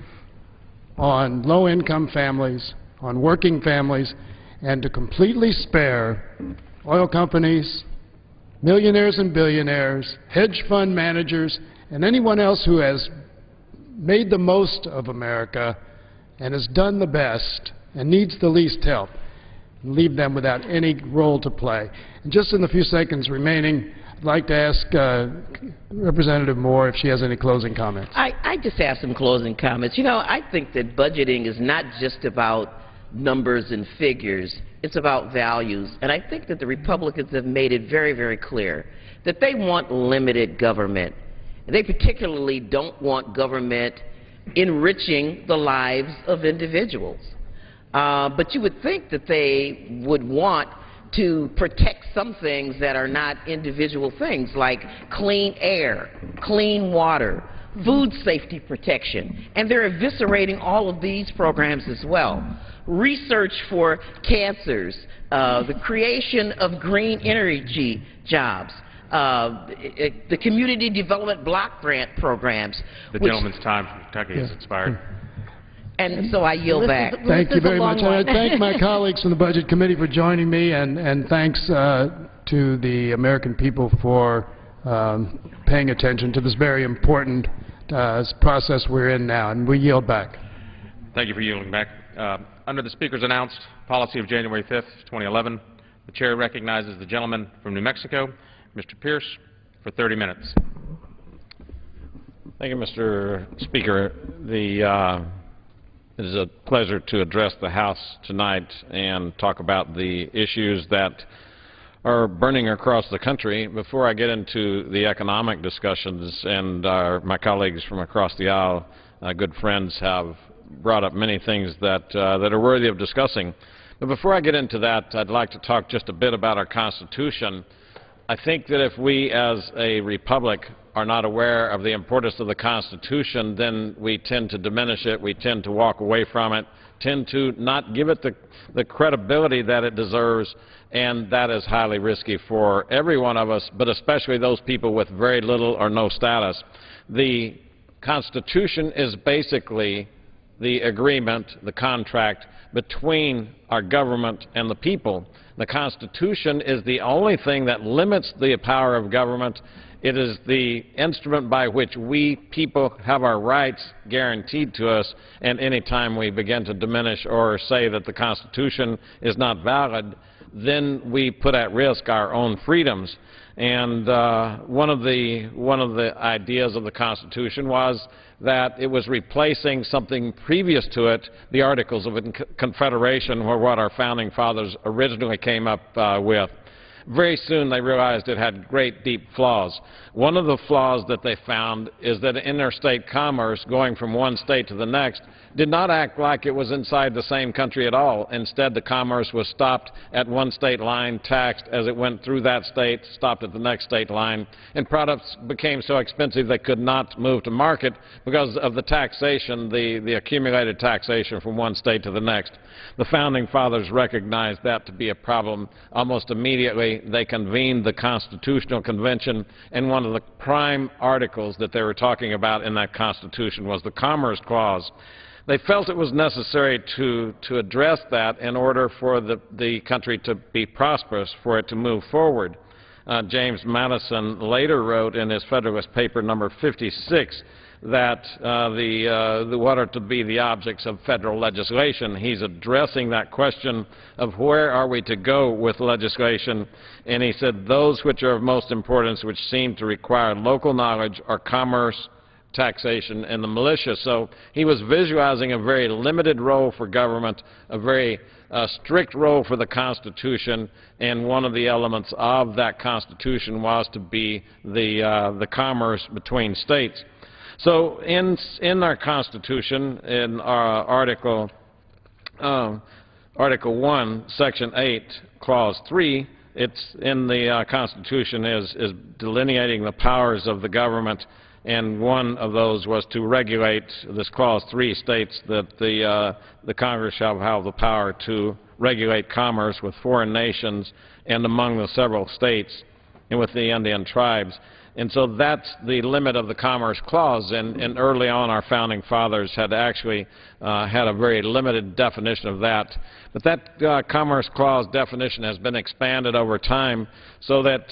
on low-income families, on working families, and to completely spare oil companies, millionaires and billionaires, hedge fund managers, and anyone else who has made the most of America and has done the best and needs the least help, and leave them without any role to play. And just in the few seconds remaining, I'd like to ask Representative Moore if she has any closing comments. I just have some closing comments. You know, I think that budgeting is not just about numbers and figures. It's about values. And I think that the Republicans have made it very, very clear that they want limited government. They particularly don't want government enriching the lives of individuals. But you would think that they would want to protect some things that are not individual things, like clean air, clean water, food safety protection. And they're eviscerating all of these programs as well. Research for cancers, the creation of green energy jobs, the community development block grant programs. The gentleman's time from Kentucky has expired. And so I yield back. Thank you very much. And I thank my colleagues from the Budget Committee for joining me, and thanks to the American people for paying attention to this very important process we're in now. And we yield back. Thank you for yielding back. Under the Speaker's announced policy of January 5th, 2011, the Chair recognizes the gentleman from New Mexico, Mr. Pierce, for 30 minutes. Thank you, Mr. Speaker. The It is a pleasure to address the House tonight and talk about the issues that are burning across the country. Before I get into the economic discussions, and my colleagues from across the aisle, good friends, have brought up many things that are worthy of discussing. But before I get into that, I'd like to talk just a bit about our Constitution. I think that if we as a republic are not aware of the importance of the Constitution, then we tend to diminish it, we tend to walk away from it, tend to not give it the credibility that it deserves, and that is highly risky for every one of us, but especially those people with very little or no status. The Constitution is basically the agreement, the contract between our government and the people. The Constitution is the only thing that limits the power of government. It is the instrument by which we people have our rights guaranteed to us, and any time we begin to diminish or say that the Constitution is not valid, then we put at risk our own freedoms. And one of the ideas of the Constitution was that it was replacing something previous to it, the Articles of Confederation, were what our founding fathers originally came up with. Very soon they realized it had great deep flaws. One of the flaws that they found is that interstate commerce going from one state to the next did not act like it was inside the same country at all. Instead, the commerce was stopped at one state line, taxed as it went through that state, stopped at the next state line, and products became so expensive they could not move to market because of the taxation, the accumulated taxation from one state to the next. The Founding Fathers recognized that to be a problem. Almost immediately, they convened the Constitutional Convention, and one of the prime articles that they were talking about in that Constitution was the Commerce Clause. They felt it was necessary to address that in order for the country to be prosperous, for it to move forward. James Madison later wrote in his Federalist Paper number 56 that what are to be the objects of federal legislation. He's addressing that question of where are we to go with legislation, and he said those which are of most importance, which seem to require local knowledge, are commerce, taxation, and the militia. So he was visualizing a very limited role for government, a very strict role for the Constitution, and one of the elements of that Constitution was to be the commerce between states. So in our Constitution, in our Article 1, Section 8, Clause 3, it's in the Constitution is delineating the powers of the government, and one of those was to regulate. This Clause 3 states that the Congress shall have the power to regulate commerce with foreign nations and among the several states and with the Indian tribes. And so that's the limit of the Commerce Clause, and early on our Founding Fathers had actually had a very limited definition of that. But that Commerce Clause definition has been expanded over time so that,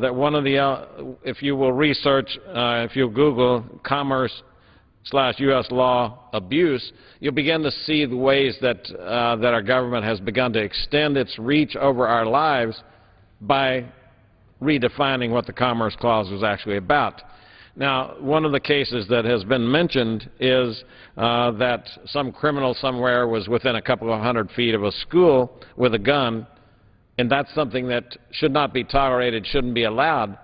that one of the, if you will research, if you Google commerce/U.S. law abuse, you'll begin to see the ways that, that our government has begun to extend its reach over our lives by redefining what the Commerce Clause was actually about. Now, one of the cases that has been mentioned is that some criminal somewhere was within a couple of 100 feet of a school with a gun, and that's something that should not be tolerated, shouldn't be allowed.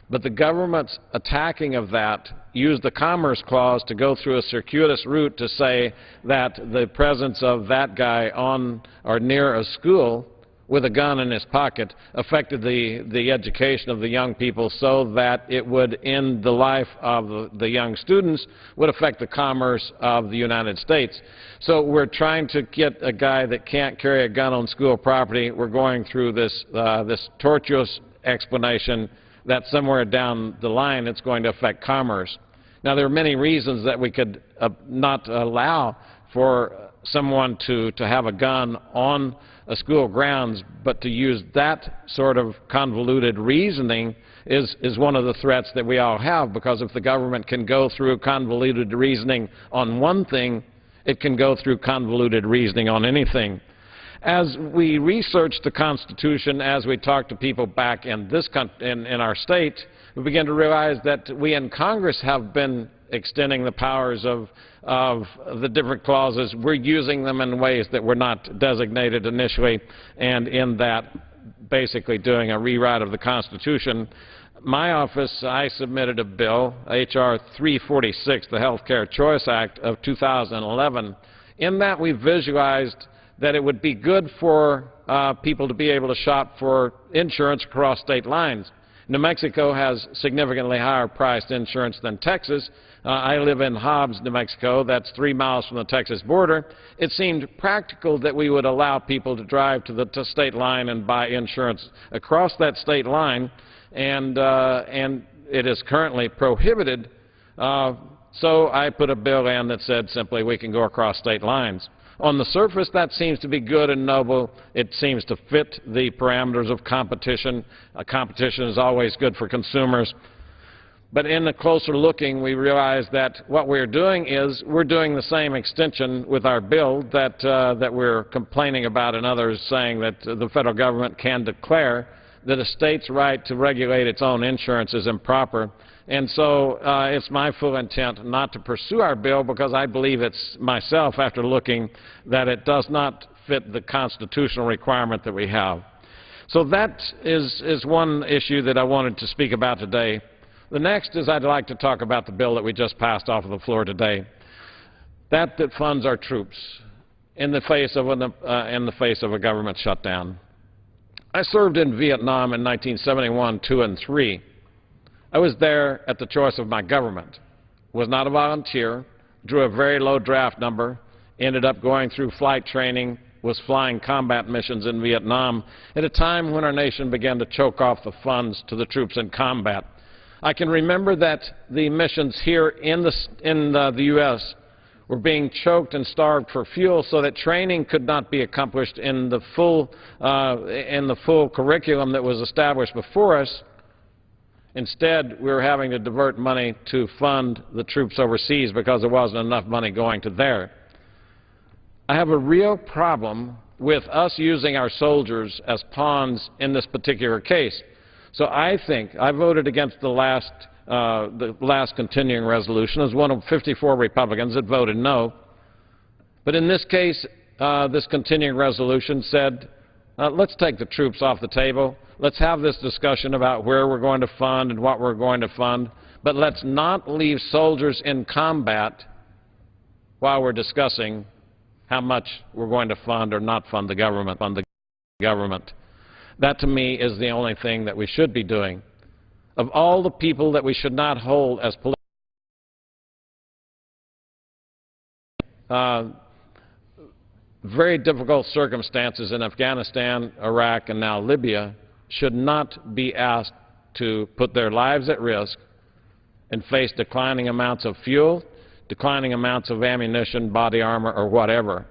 But the government's attacking of that used the Commerce Clause to go through a circuitous route to say that the presence of that guy on or near a school with a gun in his pocket affected the education of the young people, so that it would end the life of the young students, would affect the commerce of the United States. So we're trying to get a guy that can't carry a gun on school property. We're going through this, this tortuous explanation that somewhere down the line it's going to affect commerce. Now, there are many reasons that we could not allow for someone to have a gun on a school grounds, but to use that sort of convoluted reasoning is one of the threats that we all have, because if the government can go through convoluted reasoning on one thing, it can go through convoluted reasoning on anything. As we research the Constitution, as we talk to people back in this in our state, we begin to realize that we in Congress have been extending the powers of the different clauses. We're using them in ways that were not designated initially, and in that basically doing a rewrite of the Constitution. My office, I submitted a bill, H.R. 346, the Health Care Choice Act of 2011. In that we visualized that it would be good for people to be able to shop for insurance across state lines. New Mexico has significantly higher priced insurance than Texas. I live in Hobbs, New Mexico. That's 3 miles from the Texas border. It seemed practical that we would allow people to drive to the state line and buy insurance across that state line, and it is currently prohibited. So I put a bill in that said simply we can go across state lines. On the surface, that seems to be good and noble. It seems to fit the parameters of competition. Competition is always good for consumers. But in the closer looking, we realize that what we're doing is we're doing the same extension with our bill that we're complaining about, and others saying that the federal government can declare that a state's right to regulate its own insurance is improper. And so it's my full intent not to pursue our bill, because I believe it's myself, after looking, that it does not fit the constitutional requirement that we have. So that is one issue that I wanted to speak about today. The next is I'd like to talk about the bill that we just passed off of the floor today, that funds our troops in the face of a government shutdown. I served in Vietnam in 1971, 2, and 3. I was there at the choice of my government, was not a volunteer, drew a very low draft number, ended up going through flight training, was flying combat missions in Vietnam at a time when our nation began to choke off the funds to the troops in combat. I can remember that the missions here in the U.S. were being choked and starved for fuel, so that training could not be accomplished in the full curriculum that was established before us. Instead, we were having to divert money to fund the troops overseas because there wasn't enough money going to there. I have a real problem with us using our soldiers as pawns in this particular case. So I think I voted against the last continuing resolution as one of 54 Republicans that voted no. But in this case, this continuing resolution said, let's take the troops off the table. Let's have this discussion about where we're going to fund and what we're going to fund, but let's not leave soldiers in combat while we're discussing how much we're going to fund or not fund the government. That, to me, is the only thing that we should be doing. Of all the people that we should not hold as very difficult circumstances in Afghanistan, Iraq, and now Libya should not be asked to put their lives at risk and face declining amounts of fuel, declining amounts of ammunition, body armor, or whatever.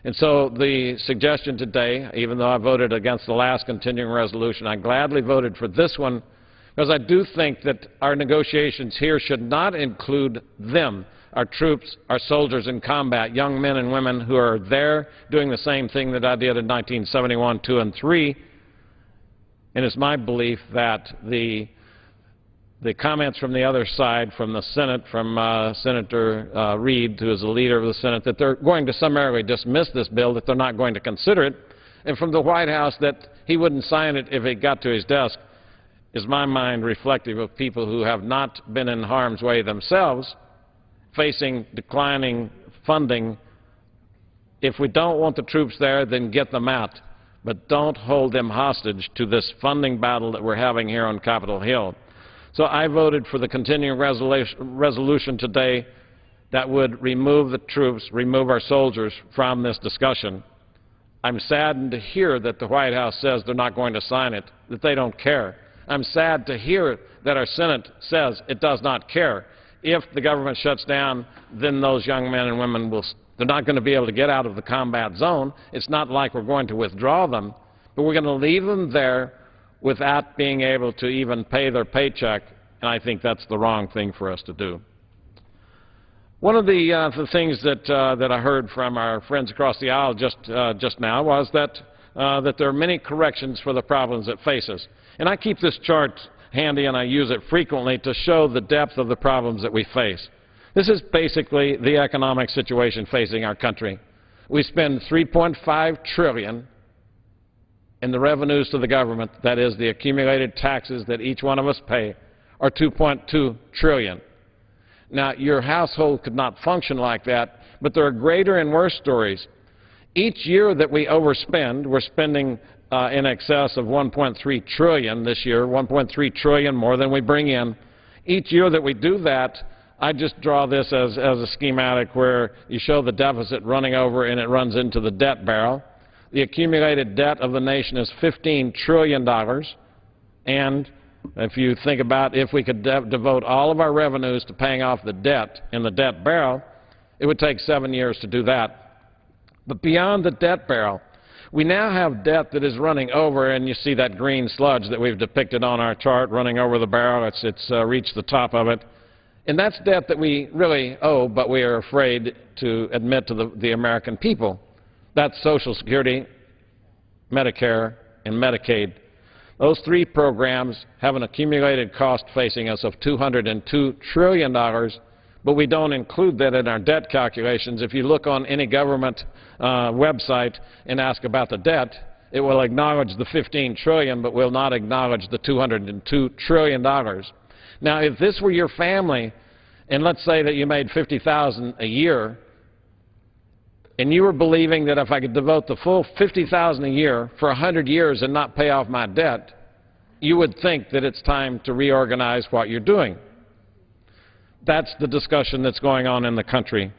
And so the suggestion today, even though I voted against the last continuing resolution, I gladly voted for this one, because I do think that our negotiations here should not include them, our troops, our soldiers in combat, young men and women who are there doing the same thing that I did in 1971, 2, and 3. And it's my belief that the comments from the other side, from the Senate, from Senator Reid, who is the leader of the Senate, that they're going to summarily dismiss this bill, that they're not going to consider it, and from the White House that he wouldn't sign it if it got to his desk, is my mind reflective of people who have not been in harm's way themselves, facing declining funding. If we don't want the troops there, then get them out, but don't hold them hostage to this funding battle that we're having here on Capitol Hill. So I voted for the continuing resolution today that would remove the troops, remove our soldiers from this discussion. I'm saddened to hear that the White House says they're not going to sign it, that they don't care. I'm sad to hear that our Senate says it does not care. If the government shuts down, then those young men and women they're not going to be able to get out of the combat zone. It's not like we're going to withdraw them, but we're going to leave them there without being able to even pay their paycheck, and I think that's the wrong thing for us to do. One of the things that I heard from our friends across the aisle just now was that there are many corrections for the problems that face us. And I keep this chart handy, and I use it frequently to show the depth of the problems that we face. This is basically the economic situation facing our country. We spend $3.5 trillion in the revenues to the government, that is, the accumulated taxes that each one of us pay, are $2.2 trillion. Now, your household could not function like that, but there are greater and worse stories. Each year that we overspend, we're spending in excess of $1.3 trillion this year, $1.3 trillion more than we bring in. Each year that we do that, I just draw this as a schematic where you show the deficit running over and it runs into the debt barrel. The accumulated debt of the nation is $15 trillion, and if you think about if we could devote all of our revenues to paying off the debt in the debt barrel, it would take 7 years to do that. But beyond the debt barrel, we now have debt that is running over, and you see that green sludge that we've depicted on our chart running over the barrel. It's reached the top of it. And that's debt that we really owe, but we are afraid to admit to the American people. That's Social Security, Medicare, and Medicaid. Those three programs have an accumulated cost facing us of $202 trillion, but we don't include that in our debt calculations. If you look on any government website and ask about the debt, it will acknowledge the $15 trillion, but will not acknowledge the $202 trillion. Now, if this were your family, and let's say that you made $50,000 a year, and you were believing that if I could devote the full $50,000 a year for 100 years and not pay off my debt, you would think that it's time to reorganize what you're doing. That's the discussion that's going on in the country.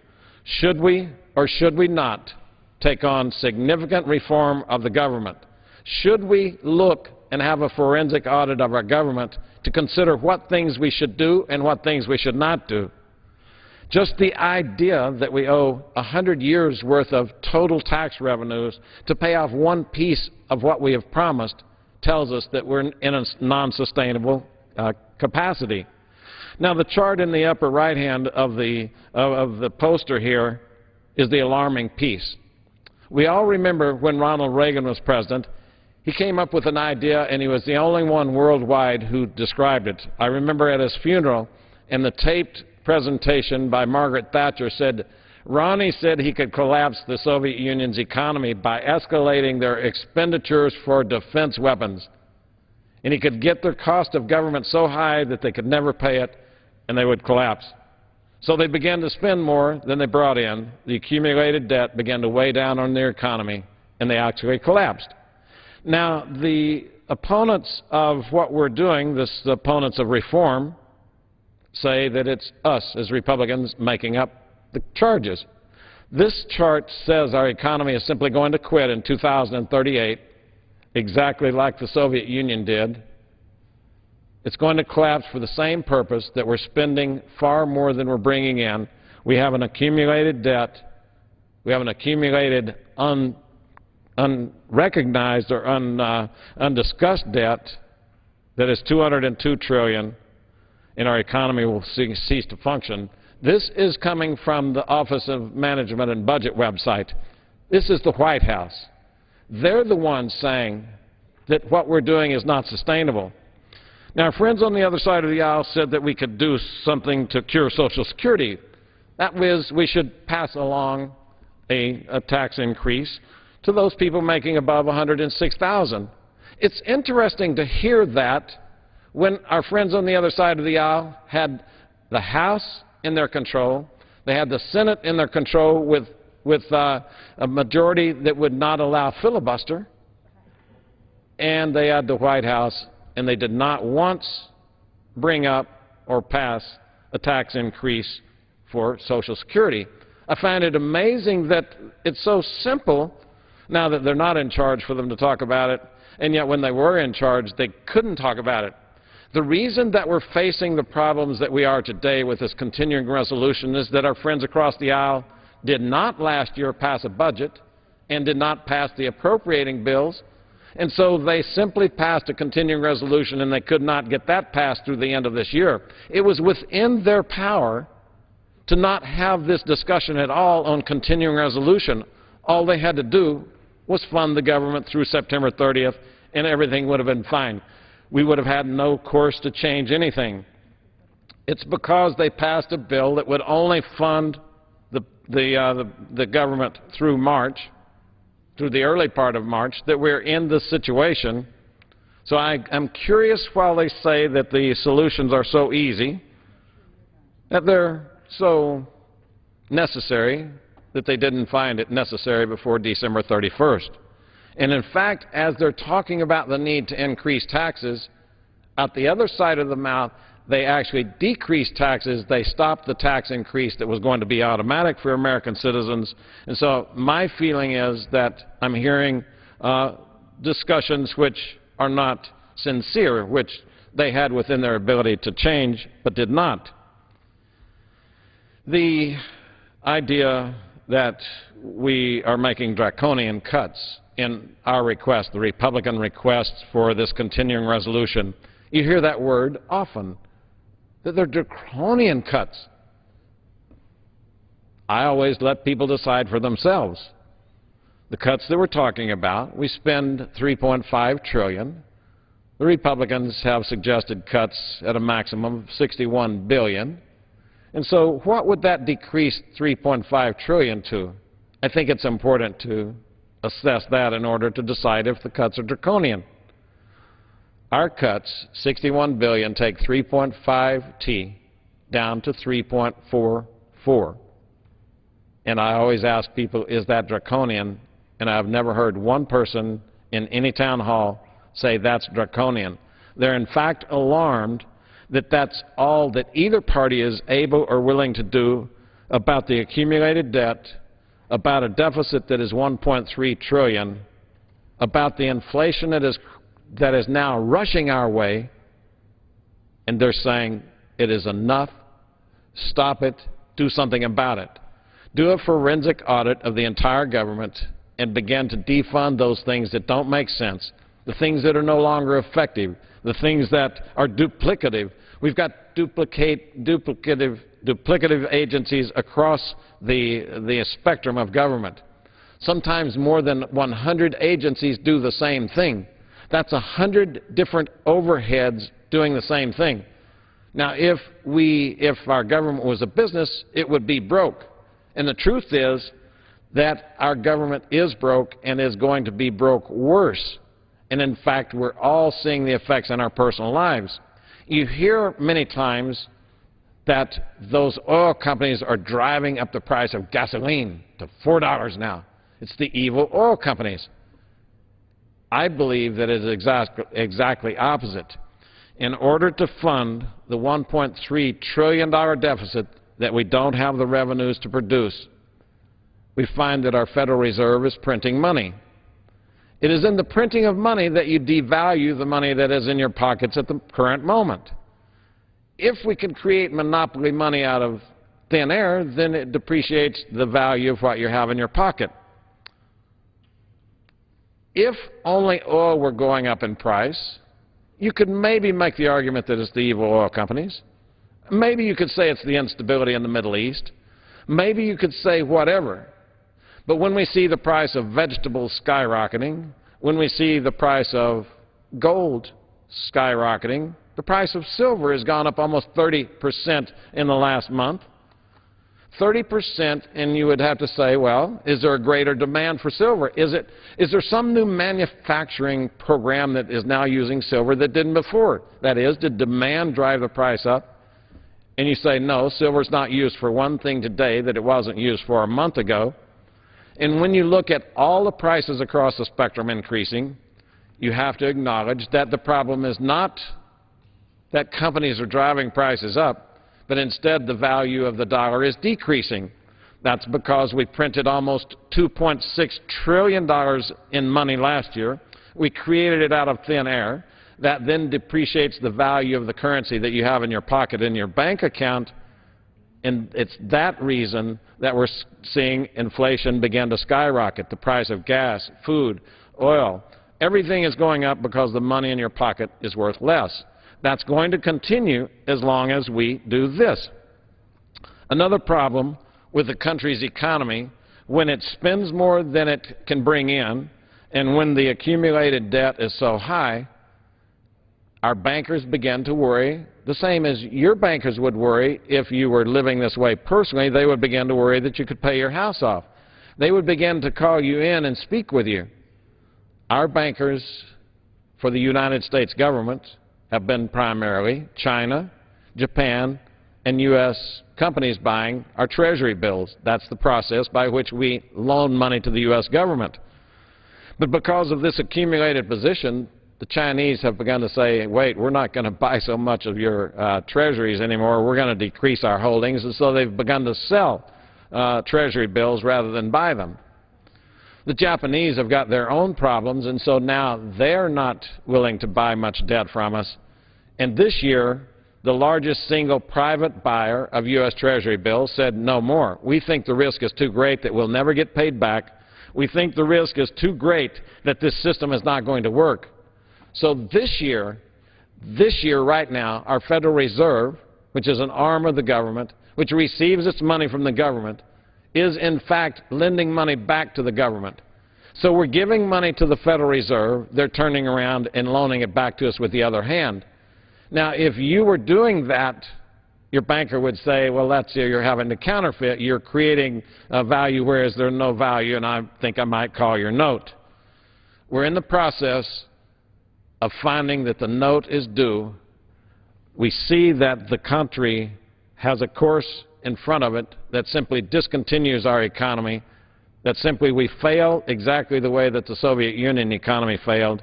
Should we or should we not take on significant reform of the government? Should we look and have a forensic audit of our government to consider what things we should do and what things we should not do? Just the idea that we owe 100 years' worth of total tax revenues to pay off one piece of what we have promised tells us that we're in a non-sustainable capacity. Now, the chart in the upper right hand of the poster here is the alarming piece. We all remember when Ronald Reagan was president, he came up with an idea, and he was the only one worldwide who described it. I remember at his funeral, and the taped presentation by Margaret Thatcher said, Ronnie said he could collapse the Soviet Union's economy by escalating their expenditures for defense weapons. And he could get their cost of government so high that they could never pay it, and they would collapse. So they began to spend more than they brought in. The accumulated debt began to weigh down on their economy, and they actually collapsed. Now, the opponents of what we're doing, the opponents of reform, say that it's us as Republicans making up the charges. This chart says our economy is simply going to quit in 2038, exactly like the Soviet Union did. It's going to collapse for the same purpose, that we're spending far more than we're bringing in. We have an accumulated debt. We have an accumulated unrecognized or undiscussed debt that is $202 trillion, and our economy will cease to function. This is coming from the Office of Management and Budget website. This is the White House. They're the ones saying that what we're doing is not sustainable. Now, our friends on the other side of the aisle said that we could do something to cure Social Security. That was, we should pass along a tax increase to those people making above $106,000. It's interesting to hear that when our friends on the other side of the aisle had the House in their control, they had the Senate in their control with a majority that would not allow filibuster, and they had the White House, and they did not once bring up or pass a tax increase for Social Security. I find it amazing that it's so simple now that they're not in charge for them to talk about it, and yet when they were in charge, they couldn't talk about it. The reason that we're facing the problems that we are today with this continuing resolution is that our friends across the aisle did not last year pass a budget and did not pass the appropriating bills, and so they simply passed a continuing resolution, and they could not get that passed through the end of this year. It was within their power to not have this discussion at all on continuing resolution. All they had to do was fund the government through September 30th, and everything would have been fine. We would have had no course to change anything. It's because they passed a bill that would only fund the government through March, through the early part of March, that we're in this situation. So I'm curious, while they say that the solutions are so easy, that they're so necessary, that they didn't find it necessary before December 31st. And in fact, as they're talking about the need to increase taxes, out the other side of the mouth, they actually decreased taxes. They stopped the tax increase that was going to be automatic for American citizens. And so my feeling is that I'm hearing discussions which are not sincere, which they had within their ability to change, but did not. The idea that we are making draconian cuts in our request, the Republican request for this continuing resolution, you hear that word often, that they're draconian cuts. I always let people decide for themselves. The cuts that we're talking about, we spend $3.5 trillion. The Republicans have suggested cuts at a maximum of $61 billion. And so what would that decrease $3.5 trillion to? I think it's important to assess that in order to decide if the cuts are draconian. Our cuts, $61 billion, take 3.5T down to 3.44. And I always ask people, is that draconian? And I've never heard one person in any town hall say that's draconian. They're in fact alarmed that that's all that either party is able or willing to do about the accumulated debt, about a deficit that is $1.3 trillion, about the inflation that is now rushing our way, and they're saying it is enough, stop it, do something about it. Do a forensic audit of the entire government and begin to defund those things that don't make sense, the things that are no longer effective, the things that are duplicative. We've got duplicative agencies across the spectrum of government. Sometimes more than 100 agencies do the same thing. That's 100 different overheads doing the same thing. Now, if our government was a business, it would be broke. And the truth is that our government is broke and is going to be broke worse. And in fact, we're all seeing the effects in our personal lives. You hear many times that those oil companies are driving up the price of gasoline to $4 now. It's the evil oil companies. I believe that it is exactly opposite. In order to fund the $1.3 trillion deficit that we don't have the revenues to produce, we find that our Federal Reserve is printing money. It is in the printing of money that you devalue the money that is in your pockets at the current moment. If we can create monopoly money out of thin air, then it depreciates the value of what you have in your pocket. If only oil were going up in price, you could maybe make the argument that it's the evil oil companies. Maybe you could say it's the instability in the Middle East. Maybe you could say whatever. But when we see the price of vegetables skyrocketing, when we see the price of gold skyrocketing, the price of silver has gone up almost 30% in the last month. 30%, and you would have to say, well, is there a greater demand for silver? Is there some new manufacturing program that is now using silver that didn't before? That is, did demand drive the price up? And you say, no, silver's not used for one thing today that it wasn't used for a month ago. And when you look at all the prices across the spectrum increasing, you have to acknowledge that the problem is not that companies are driving prices up, but instead the value of the dollar is decreasing. That's because we printed almost $2.6 trillion in money last year. We created it out of thin air. That then depreciates the value of the currency that you have in your pocket in your bank account, and it's that reason that we're seeing inflation begin to skyrocket. The price of gas, food, oil, everything is going up because the money in your pocket is worth less. That's going to continue as long as we do this. Another problem with the country's economy, when it spends more than it can bring in, and when the accumulated debt is so high, our bankers begin to worry the same as your bankers would worry if you were living this way personally. They would begin to worry that you could pay your house off. They would begin to call you in and speak with you. Our bankers for the United States government have been primarily China, Japan, and U.S. companies buying our Treasury bills. That's the process by which we loan money to the U.S. government. But because of this accumulated position, the Chinese have begun to say, wait, we're not going to buy so much of your treasuries anymore. We're going to decrease our holdings. And so they've begun to sell treasury bills rather than buy them. The Japanese have got their own problems, and so now they're not willing to buy much debt from us. And this year, the largest single private buyer of U.S. Treasury bills said no more. We think the risk is too great that we'll never get paid back. We think the risk is too great that this system is not going to work. So this year right now, our Federal Reserve, which is an arm of the government, which receives its money from the government, is in fact lending money back to the government. So we're giving money to the Federal Reserve. They're turning around and loaning it back to us with the other hand. Now, if you were doing that, your banker would say, well, that's you're having to counterfeit. You're creating value whereas there's no value, and I think I might call your note. We're in the process of finding that the note is due. We see that the country has a course in front of it that simply discontinues our economy, that simply we fail exactly the way that the Soviet Union economy failed,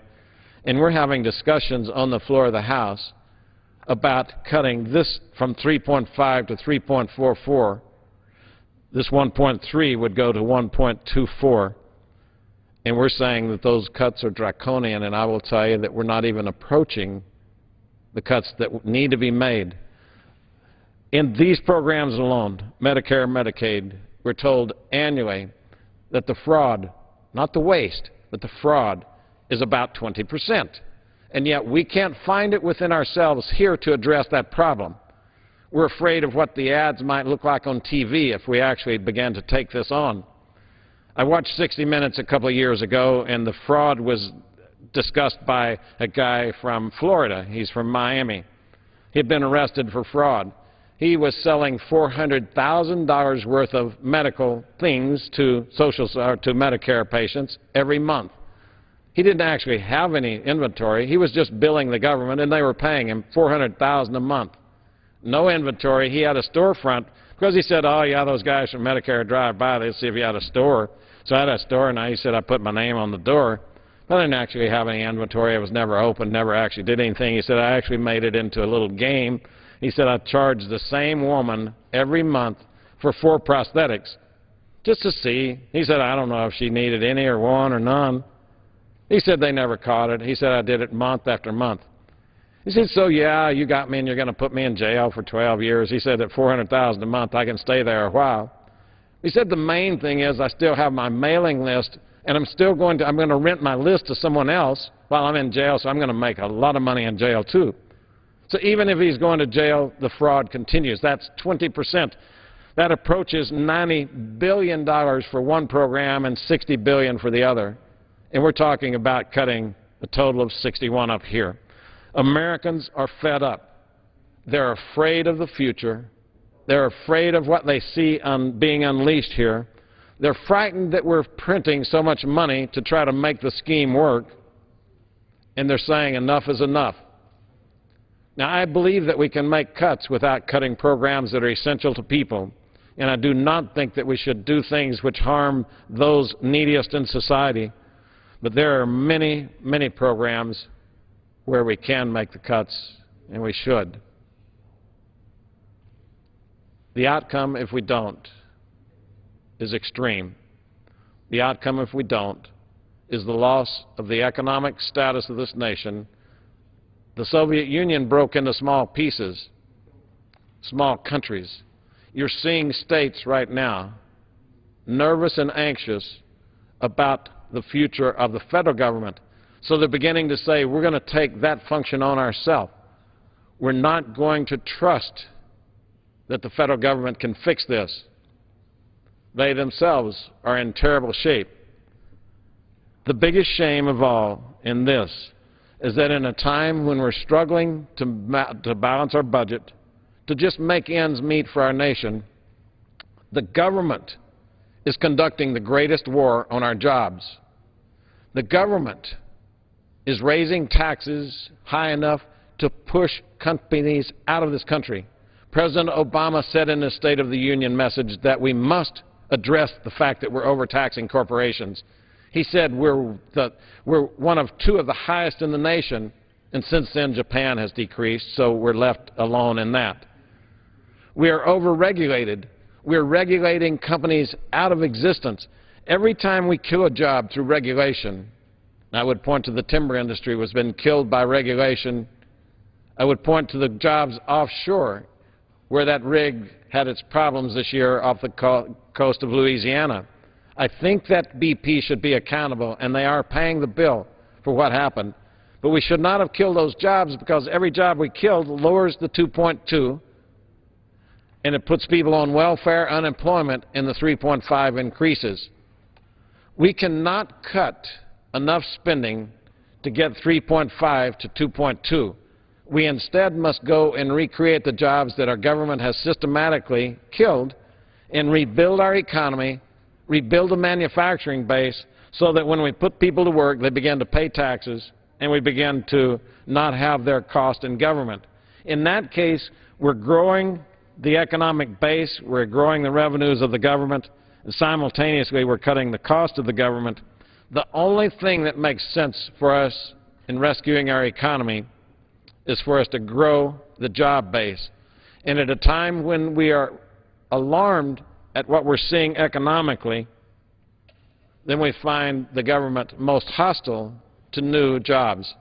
and we're having discussions on the floor of the House about cutting this from 3.5 to 3.44. This 1.3 would go to 1.24. And we're saying that those cuts are draconian, and I will tell you that we're not even approaching the cuts that need to be made. In these programs alone, Medicare and Medicaid, we're told annually that the fraud, not the waste, but the fraud is about 20%. And yet we can't find it within ourselves here to address that problem. We're afraid of what the ads might look like on TV if we actually began to take this on. I watched 60 Minutes a couple of years ago, and the fraud was discussed by a guy from Florida. He's from Miami. He had been arrested for fraud. He was selling $400,000 worth of medical things to Medicare patients every month. He didn't actually have any inventory. He was just billing the government, and they were paying him $400,000 a month. No inventory. He had a storefront because he said, oh, yeah, those guys from Medicare drive by. They'll see if you had a store. So I had a store, and he said I put my name on the door. I didn't actually have any inventory. It was never open, never actually did anything. He said I actually made it into a little game. He said I charged the same woman every month for 4 prosthetics just to see. He said I don't know if she needed any or one or none. He said they never caught it. He said I did it month after month. He said, so yeah, you got me and you're going to put me in jail for 12 years. He said at $400,000 a month I can stay there a while. He said the main thing is I still have my mailing list, and I'm going to rent my list to someone else while I'm in jail, so I'm going to make a lot of money in jail too. So even if he's going to jail, the fraud continues. That's 20%. That approaches $90 billion for one program and $60 billion for the other. And we're talking about cutting a total of 61 up here. Americans are fed up. They're afraid of the future. They're afraid of what they see being unleashed here. They're frightened that we're printing so much money to try to make the scheme work. And they're saying enough is enough. Now, I believe that we can make cuts without cutting programs that are essential to people. And I do not think that we should do things which harm those neediest in society. But there are many, many programs where we can make the cuts, and we should. The outcome, if we don't, is extreme. The outcome, if we don't, is the loss of the economic status of this nation. The Soviet Union broke into small pieces, small countries. You're seeing states right now nervous and anxious about the future of the federal government. So they're beginning to say, we're going to take that function on ourselves. We're not going to trust that the federal government can fix this. They themselves are in terrible shape. The biggest shame of all in this is that in a time when we're struggling to balance our budget, to just make ends meet for our nation, the government is conducting the greatest war on our jobs. The government is raising taxes high enough to push companies out of this country. President Obama said in his State of the Union message that we must address the fact that we're overtaxing corporations. He said we're one of two of the highest in the nation, and since then Japan has decreased, so we're left alone in that. We are overregulated. We're regulating companies out of existence. Every time we kill a job through regulation, I would point to the timber industry was been killed by regulation. I would point to the jobs offshore where that rig had its problems this year off the coast of Louisiana. I think that BP should be accountable, and they are paying the bill for what happened. But we should not have killed those jobs, because every job we killed lowers the 2.2, and it puts people on welfare, unemployment, and the 3.5 increases. We cannot cut enough spending to get 3.5 to 2.2. We instead must go and recreate the jobs that our government has systematically killed and rebuild our economy, rebuild a manufacturing base so that when we put people to work, they begin to pay taxes and we begin to not have their cost in government. In that case, we're growing the economic base, we're growing the revenues of the government, and simultaneously we're cutting the cost of the government. The only thing that makes sense for us in rescuing our economy is for us to grow the job base. And at a time when we are alarmed at what we're seeing economically, then we find the government most hostile to new jobs.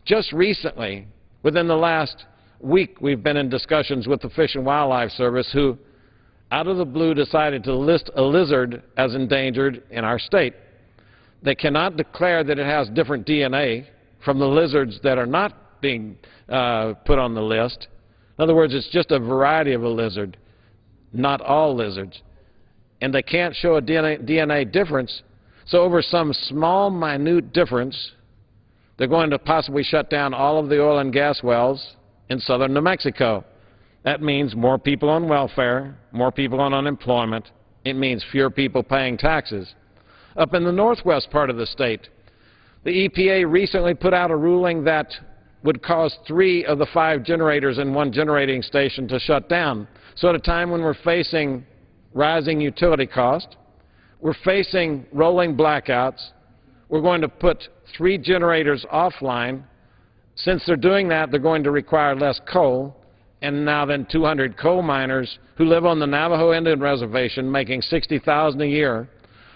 Just recently, within the last week, we've been in discussions with the Fish and Wildlife Service, who, out of the blue, decided to list a lizard as endangered in our state. They cannot declare that it has different DNA from the lizards that are not being put on the list. In other words, it's just a variety of a lizard, not all lizards. And they can't show a DNA difference, so over some small, minute difference, they're going to possibly shut down all of the oil and gas wells in southern New Mexico. That means more people on welfare, more people on unemployment. It means fewer people paying taxes. Up in the northwest part of the state, the EPA recently put out a ruling that would cause 3 of the 5 generators in one generating station to shut down. So at a time when we're facing rising utility costs, we're facing rolling blackouts, we're going to put 3 generators offline. Since they're doing that, they're going to require less coal, and now then 200 coal miners who live on the Navajo Indian Reservation making $60,000 a year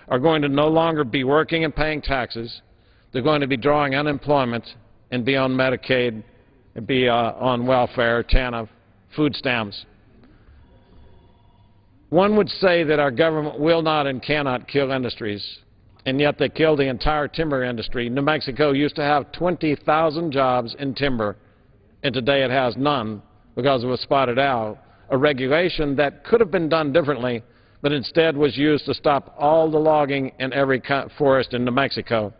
are going to no longer be working and paying taxes. They're going to be drawing unemployment and be on Medicaid and be on welfare, TANF, food stamps. One would say that our government will not and cannot kill industries, and yet they kill the entire timber industry. New Mexico used to have 20,000 jobs in timber, and today it has none because of a spotted owl, a regulation that could have been done differently, but instead was used to stop all the logging in every forest in New Mexico.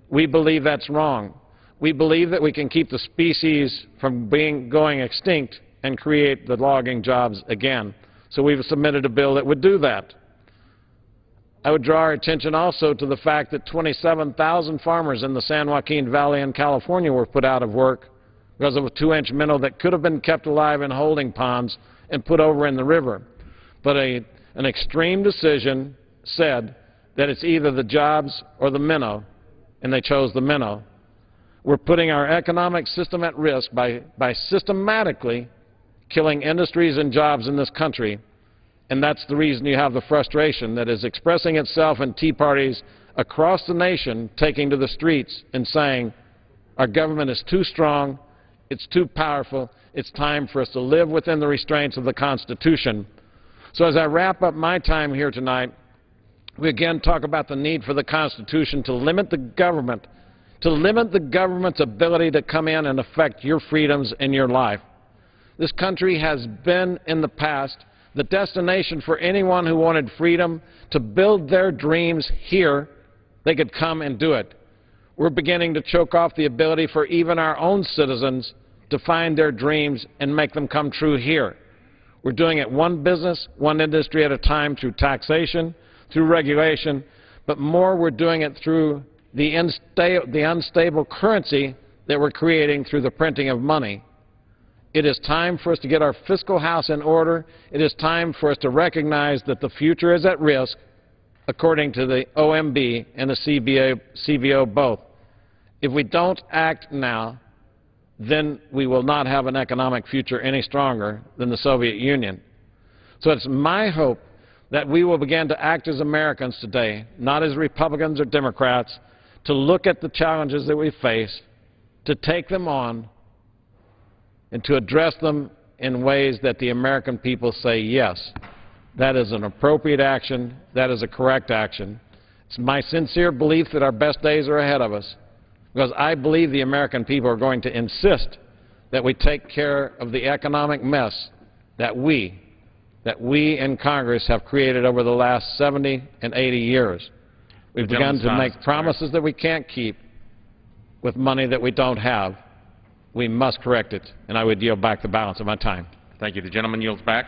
We believe that's wrong. We believe that we can keep the species from going extinct and create the logging jobs again. So we've submitted a bill that would do that. I would draw our attention also to the fact that 27,000 farmers in the San Joaquin Valley in California were put out of work because of a 2-inch minnow that could have been kept alive in holding ponds and put over in the river. But an extreme decision said that it's either the jobs or the minnow, and they chose the minnow. We're putting our economic system at risk by systematically killing industries and jobs in this country, and that's the reason you have the frustration that is expressing itself in tea parties across the nation, taking to the streets and saying, our government is too strong, it's too powerful, it's time for us to live within the restraints of the Constitution. So as I wrap up my time here tonight, we again talk about the need for the Constitution to limit the government, to limit the government's ability to come in and affect your freedoms in your life. This country has been, in the past, the destination for anyone who wanted freedom to build their dreams here. They could come and do it. we're beginning to choke off the ability for even our own citizens to find their dreams and make them come true here. We're doing it one business, one industry at a time through taxation, through regulation, but more we're doing it through the unstable currency that we're creating through the printing of money. It is time for us to get our fiscal house in order. It is time for us to recognize that the future is at risk, according to the OMB and the CBO both. If we don't act now, then we will not have an economic future any stronger than the Soviet Union. So it's my hope that we will begin to act as Americans today, not as Republicans or Democrats, to look at the challenges that we face, to take them on, and to address them in ways that the American people say, yes, that is an appropriate action, that is a correct action. It's my sincere belief that our best days are ahead of us, because I believe the American people are going to insist that we take care of the economic mess that we in Congress have created over the last 70 and 80 years. We've begun to make promises that we can't keep with money that we don't have. We must correct it, and I would yield back the balance of my time. Thank you. The gentleman yields back.